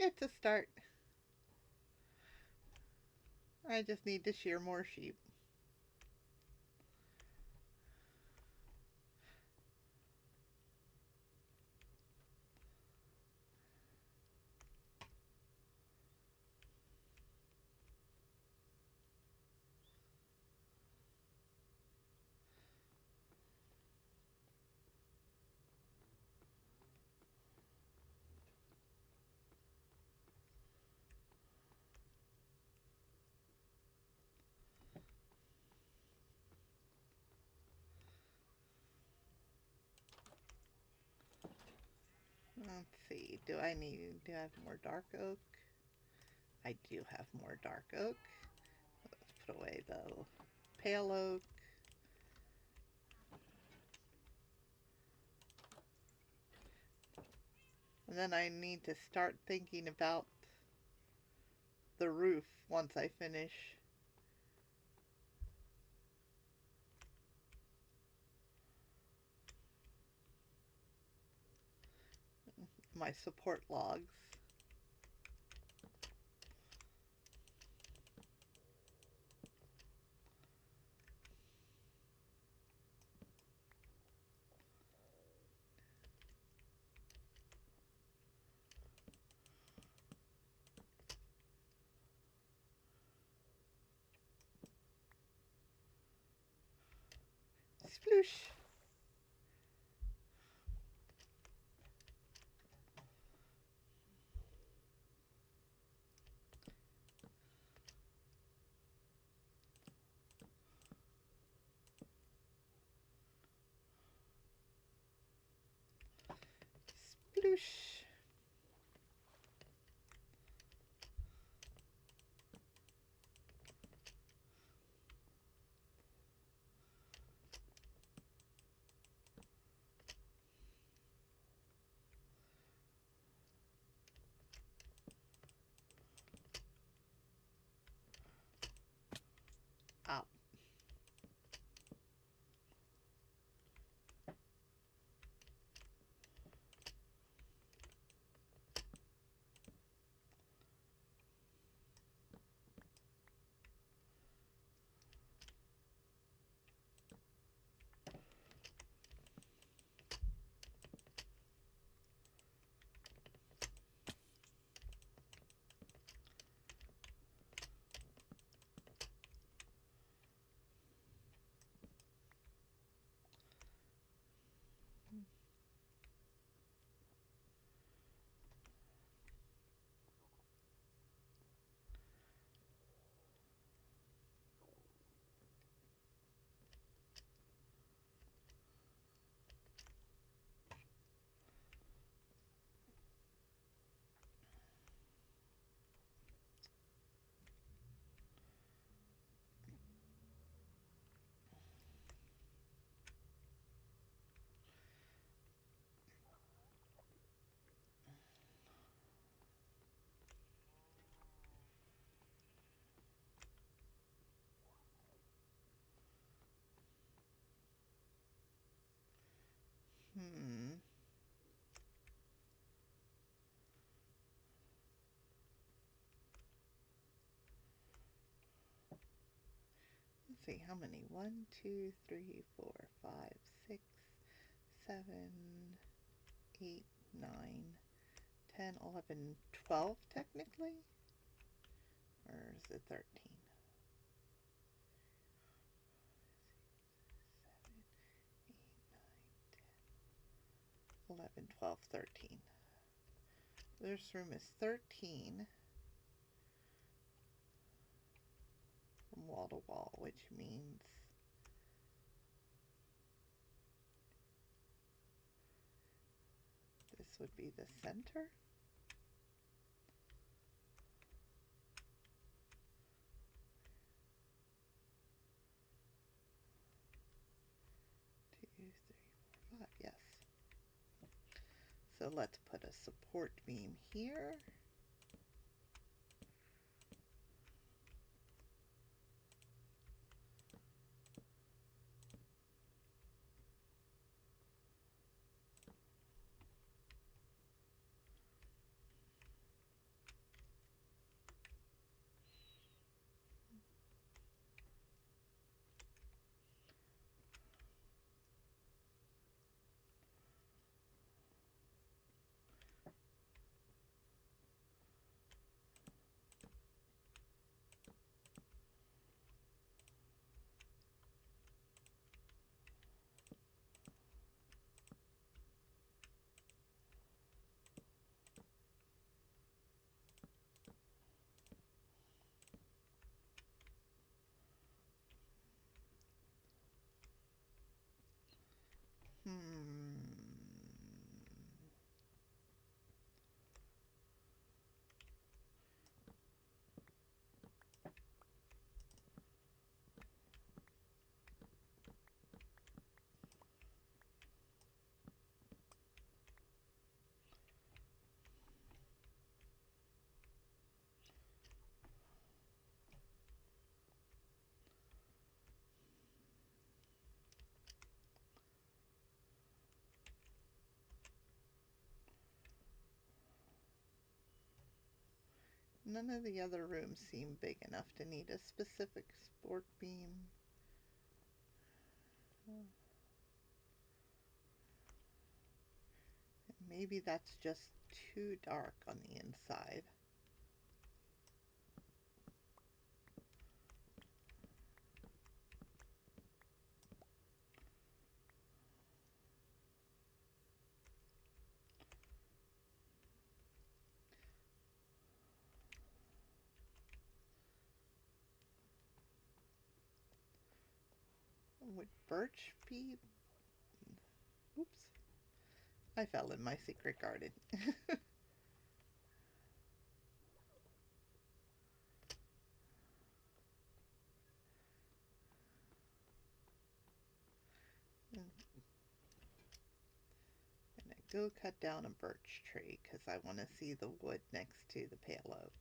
It's a start. I just need to shear more sheep. Let's see. Do I have more dark oak? I do have more dark oak. Let's put away the pale oak. And then I need to start thinking about the roof once I finish my support logs. Sploosh. Sploosh. Up. Let's see, how many? 1, 2, 3, 4, 5, 6, 7, 8, 9, 10, 11, 12 technically? Or is it 13? 11, 12, 13. This room is 13 from wall to wall, which means this would be the center. Two, three, four, five, yes. So let's put a support beam here. None of the other rooms seem big enough to need a specific sport beam. Maybe that's just too dark on the inside. Would birch be... Oops. I fell in my secret garden. I'm gonna go cut down a birch tree because I want to see the wood next to the pale oak.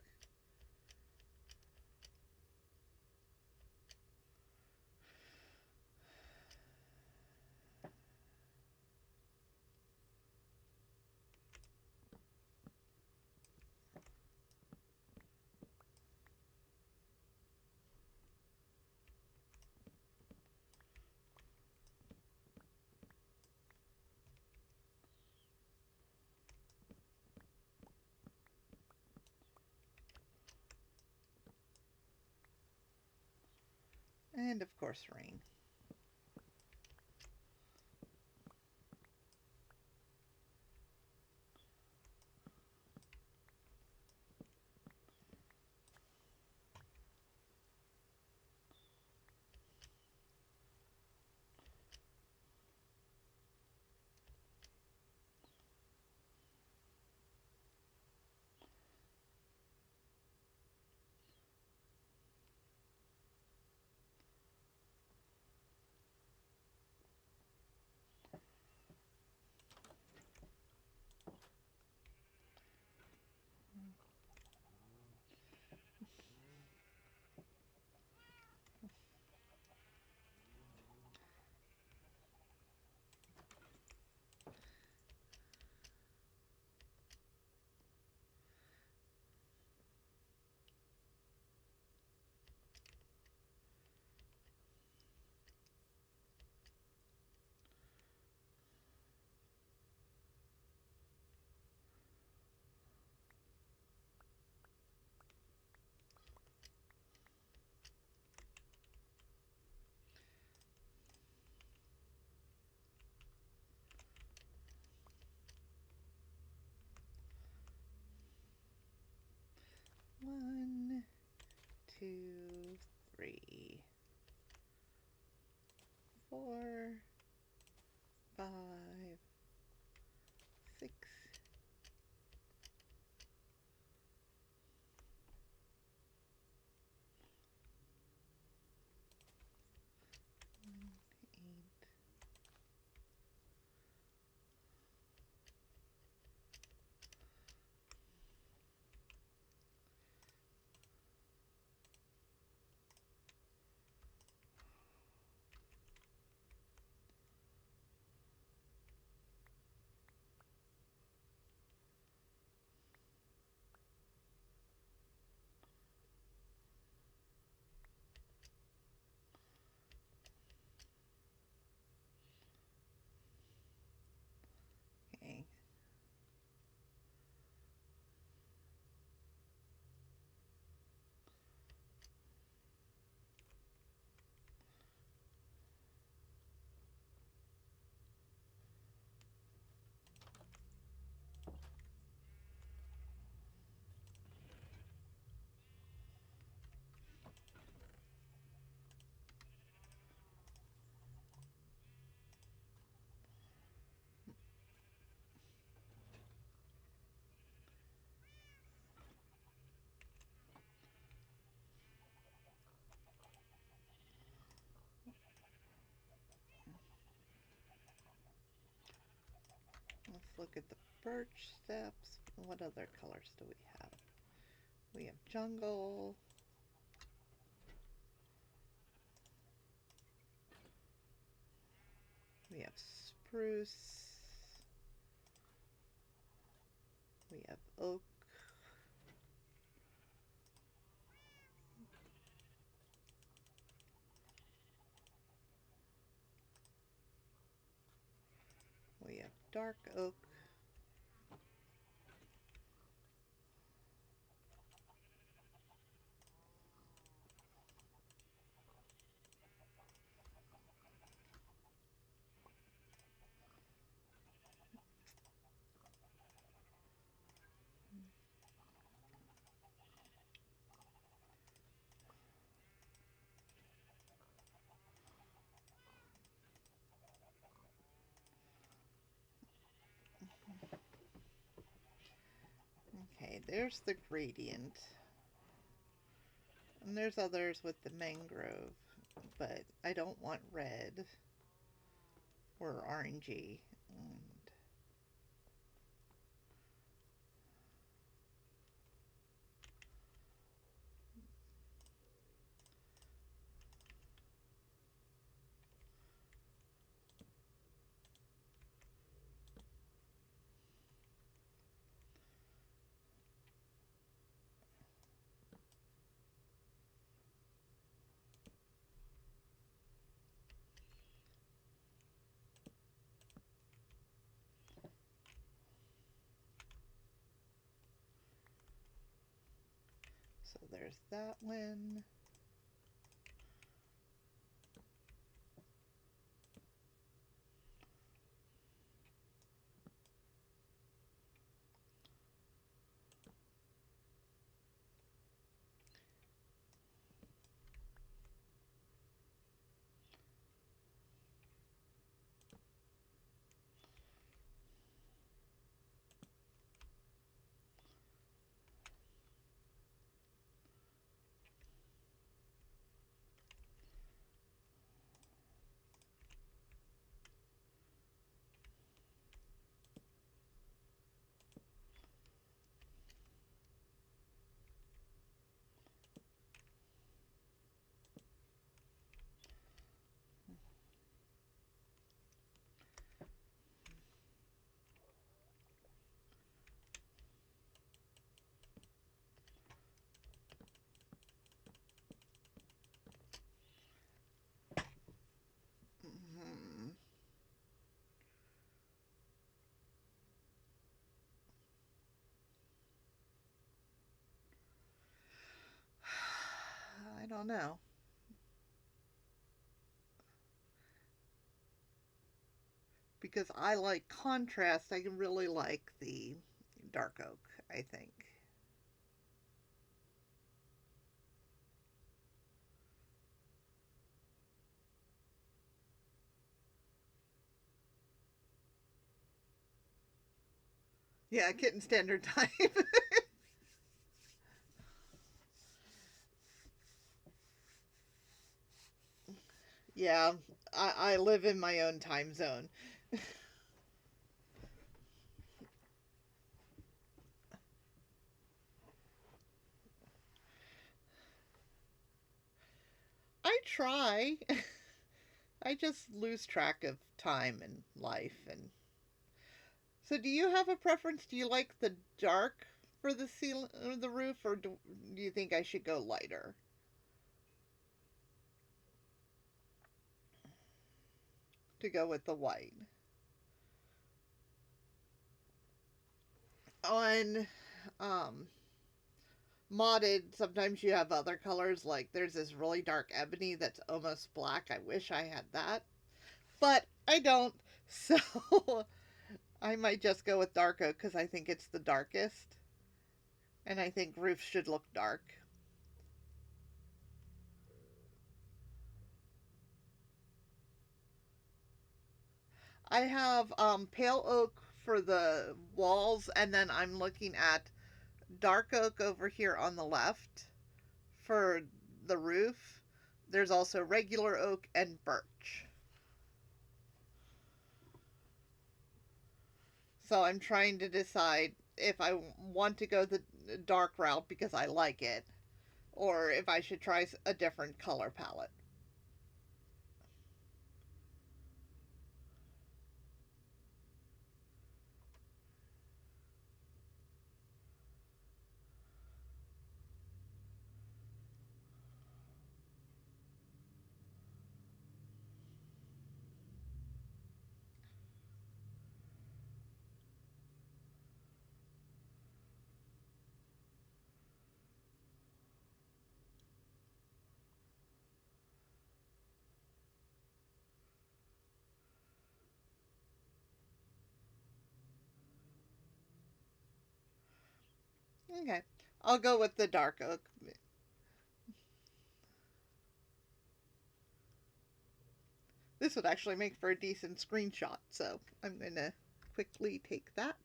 And of course rain. One, two, three, 4, 5, 6, 8. Okay. Let's look at the birch steps. What other colors do we have? We have jungle. We have spruce. We have oak. We have dark oak. Okay, there's the gradient. And there's others with the mangrove, but I don't want red or orangey. And so there's that one. Hmm. I don't know. Because I like contrast, I really like the dark oak, I think. Yeah, kitten standard time. Yeah, I live in my own time zone. I try. I just lose track of time and life. And so, do you have a preference? Do you like the dark for the ceiling, or the roof, or do you think I should go lighter to go with the white? On um, modded, sometimes you have other colors. Like there's this really dark ebony that's almost black. I wish I had that, but I don't. So I might just go with dark oak because I think it's the darkest, and I think roofs should look dark. I have pale oak for the walls, and then I'm looking at dark oak over here on the left for the roof. There's also regular oak and birch. So I'm trying to decide if I want to go the dark route because I like it, or if I should try a different color palette. Okay. I'll go with the dark oak. This would actually make for a decent screenshot, so I'm going to quickly take that.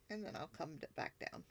And then I'll come back down.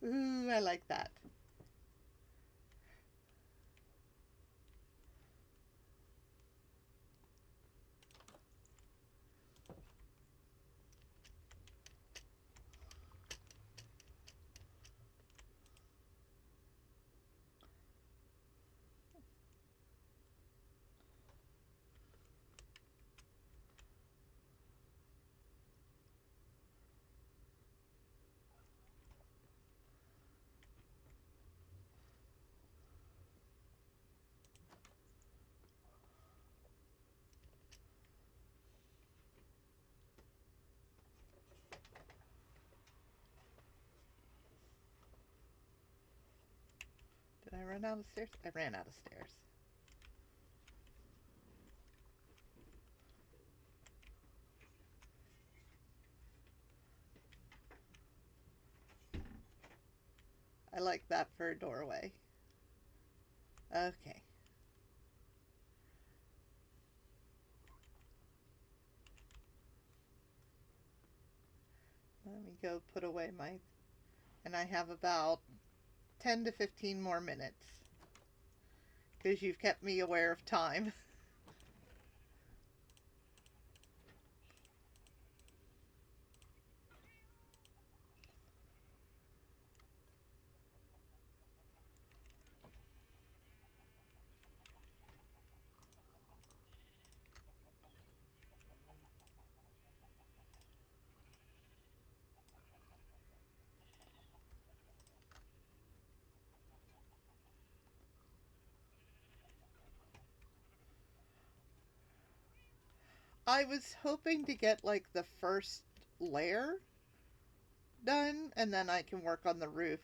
Ooh, I like that. Did I run out of stairs? I ran out of stairs. I like that for a doorway. Okay. Let me go put away my... And I have about 10 to 15 more minutes. Because you've kept me aware of time. I was hoping to get like the first layer done, and then I can work on the roof.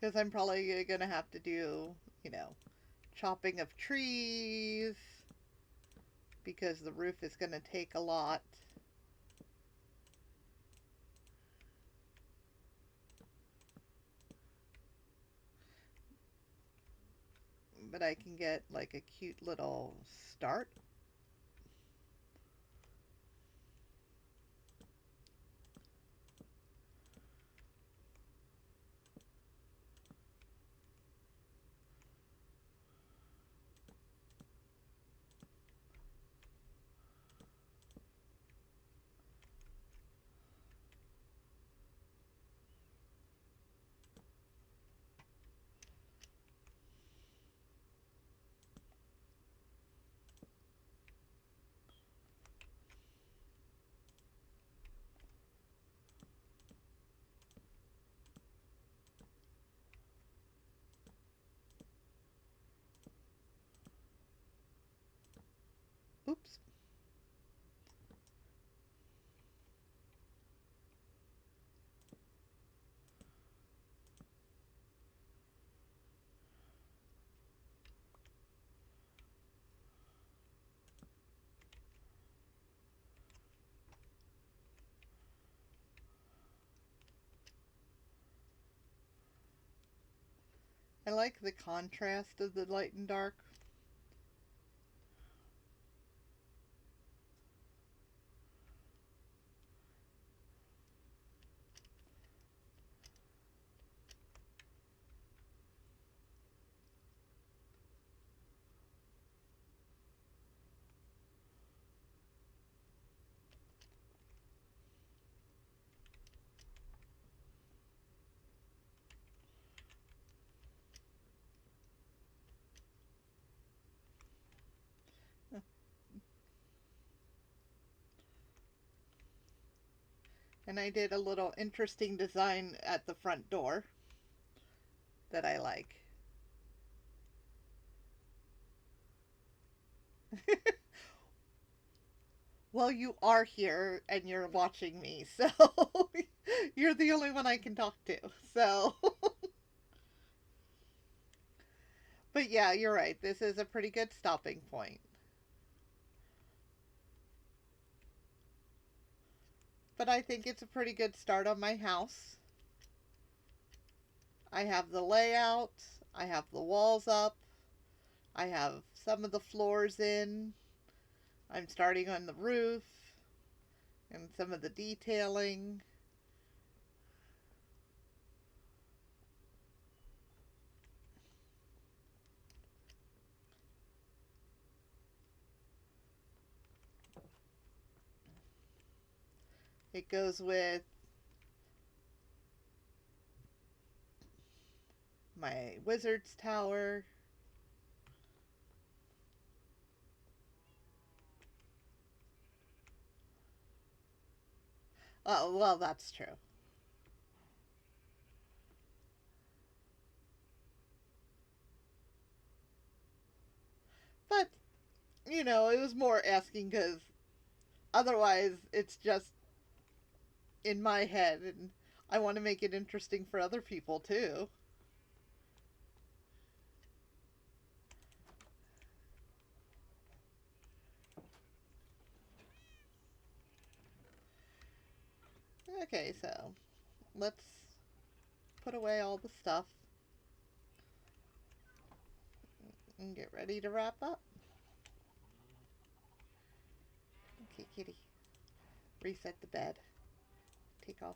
Because I'm probably going to have to do, you know, chopping of trees. Because the roof is going to take a lot. But I can get like a cute little start. I like the contrast of the light and dark. And I did a little interesting design at the front door that I like. Well, you are here and you're watching me, so you're the only one I can talk to. So, but yeah, you're right. This is a pretty good stopping point. But I think it's a pretty good start on my house. I have the layout, I have the walls up, I have some of the floors in. I'm starting on the roof and some of the detailing. It goes with my wizard's tower. Oh, well, that's true. But, it was more asking because otherwise it's just in my head and I want to make it interesting for other people too. Okay, so let's put away all the stuff and get ready to wrap up. Okay, kitty. Reset the bed. Take off.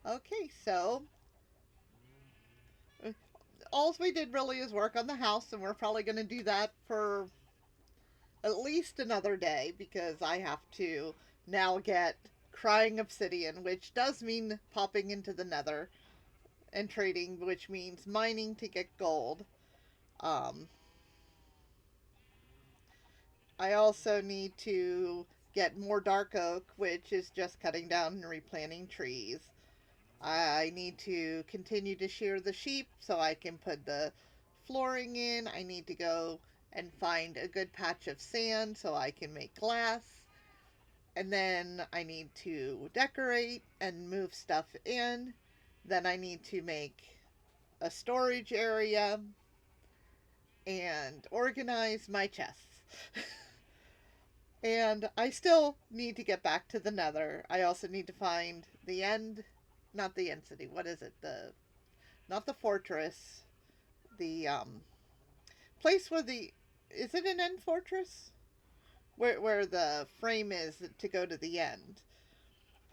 Okay, so all we did really is work on the house, and we're probably going to do that for at least another day because I have to now get crying obsidian, which does mean popping into the nether and trading, which means mining to get gold. Um, I also need to get more dark oak, which is just cutting down and replanting trees. I need to continue to shear the sheep so I can put the flooring in. I need to go and find a good patch of sand so I can make glass. And then I need to decorate and move stuff in. Then I need to make a storage area and organize my chests. And I still need to get back to the nether. I also need to find the end, not the end city. What is it? Not the fortress. The place where the is it an end fortress? Where the frame is to go to the end.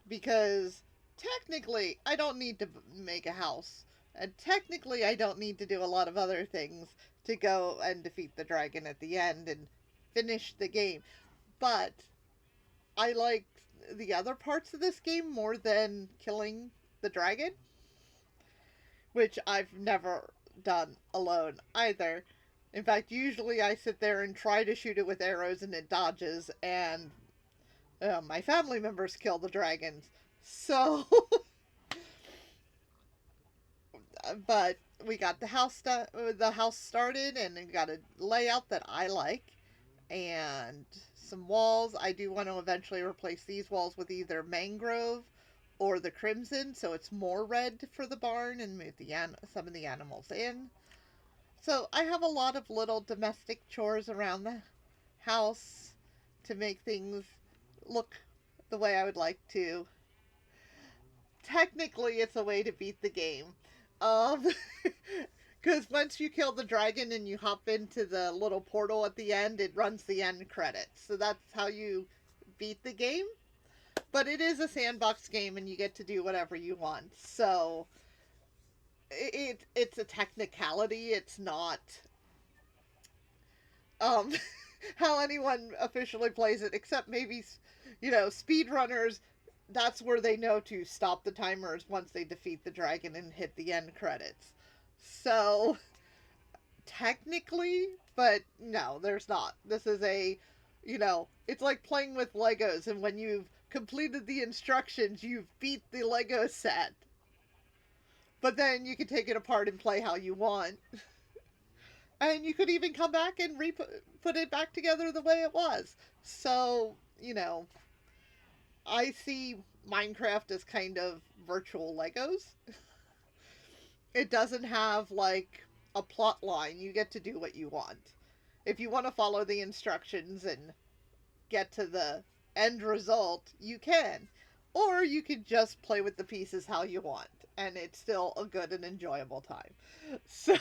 Because technically I don't need to make a house. And technically I don't need to do a lot of other things to go and defeat the dragon at the end and finish the game. But I like the other parts of this game more than killing the dragon, which I've never done alone either. In fact, usually I sit there and try to shoot it with arrows and it dodges, and my family members kill the dragons. So, but we got the house started, and we got a layout that I like, and some walls. I do want to eventually replace these walls with either mangrove or the crimson, so it's more red for the barn and move some of the animals in. So I have a lot of little domestic chores around the house to make things look the way I would like to. Technically, it's a way to beat the game. Um, because once you kill the dragon and you hop into the little portal at the end, it runs the end credits. So that's how you beat the game. But it is a sandbox game, and you get to do whatever you want. So it's a technicality. It's not um how anyone officially plays it, except maybe speedrunners. That's where they know to stop the timers once they defeat the dragon and hit the end credits. So technically, but no, there's not. This is it's like playing with Legos, and when you've completed the instructions, you've beat the Lego set. But then you can take it apart and play how you want. And you could even come back and put it back together the way it was. So, I see Minecraft as kind of virtual Legos. It doesn't have like a plot line. You get to do what you want. If you want to follow the instructions and get to the end result, you can. Or you can just play with the pieces how you want, and it's still a good and enjoyable time. So,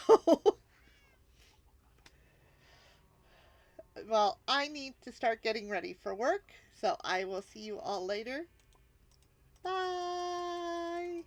well, I need to start getting ready for work, so I will see you all later. Bye!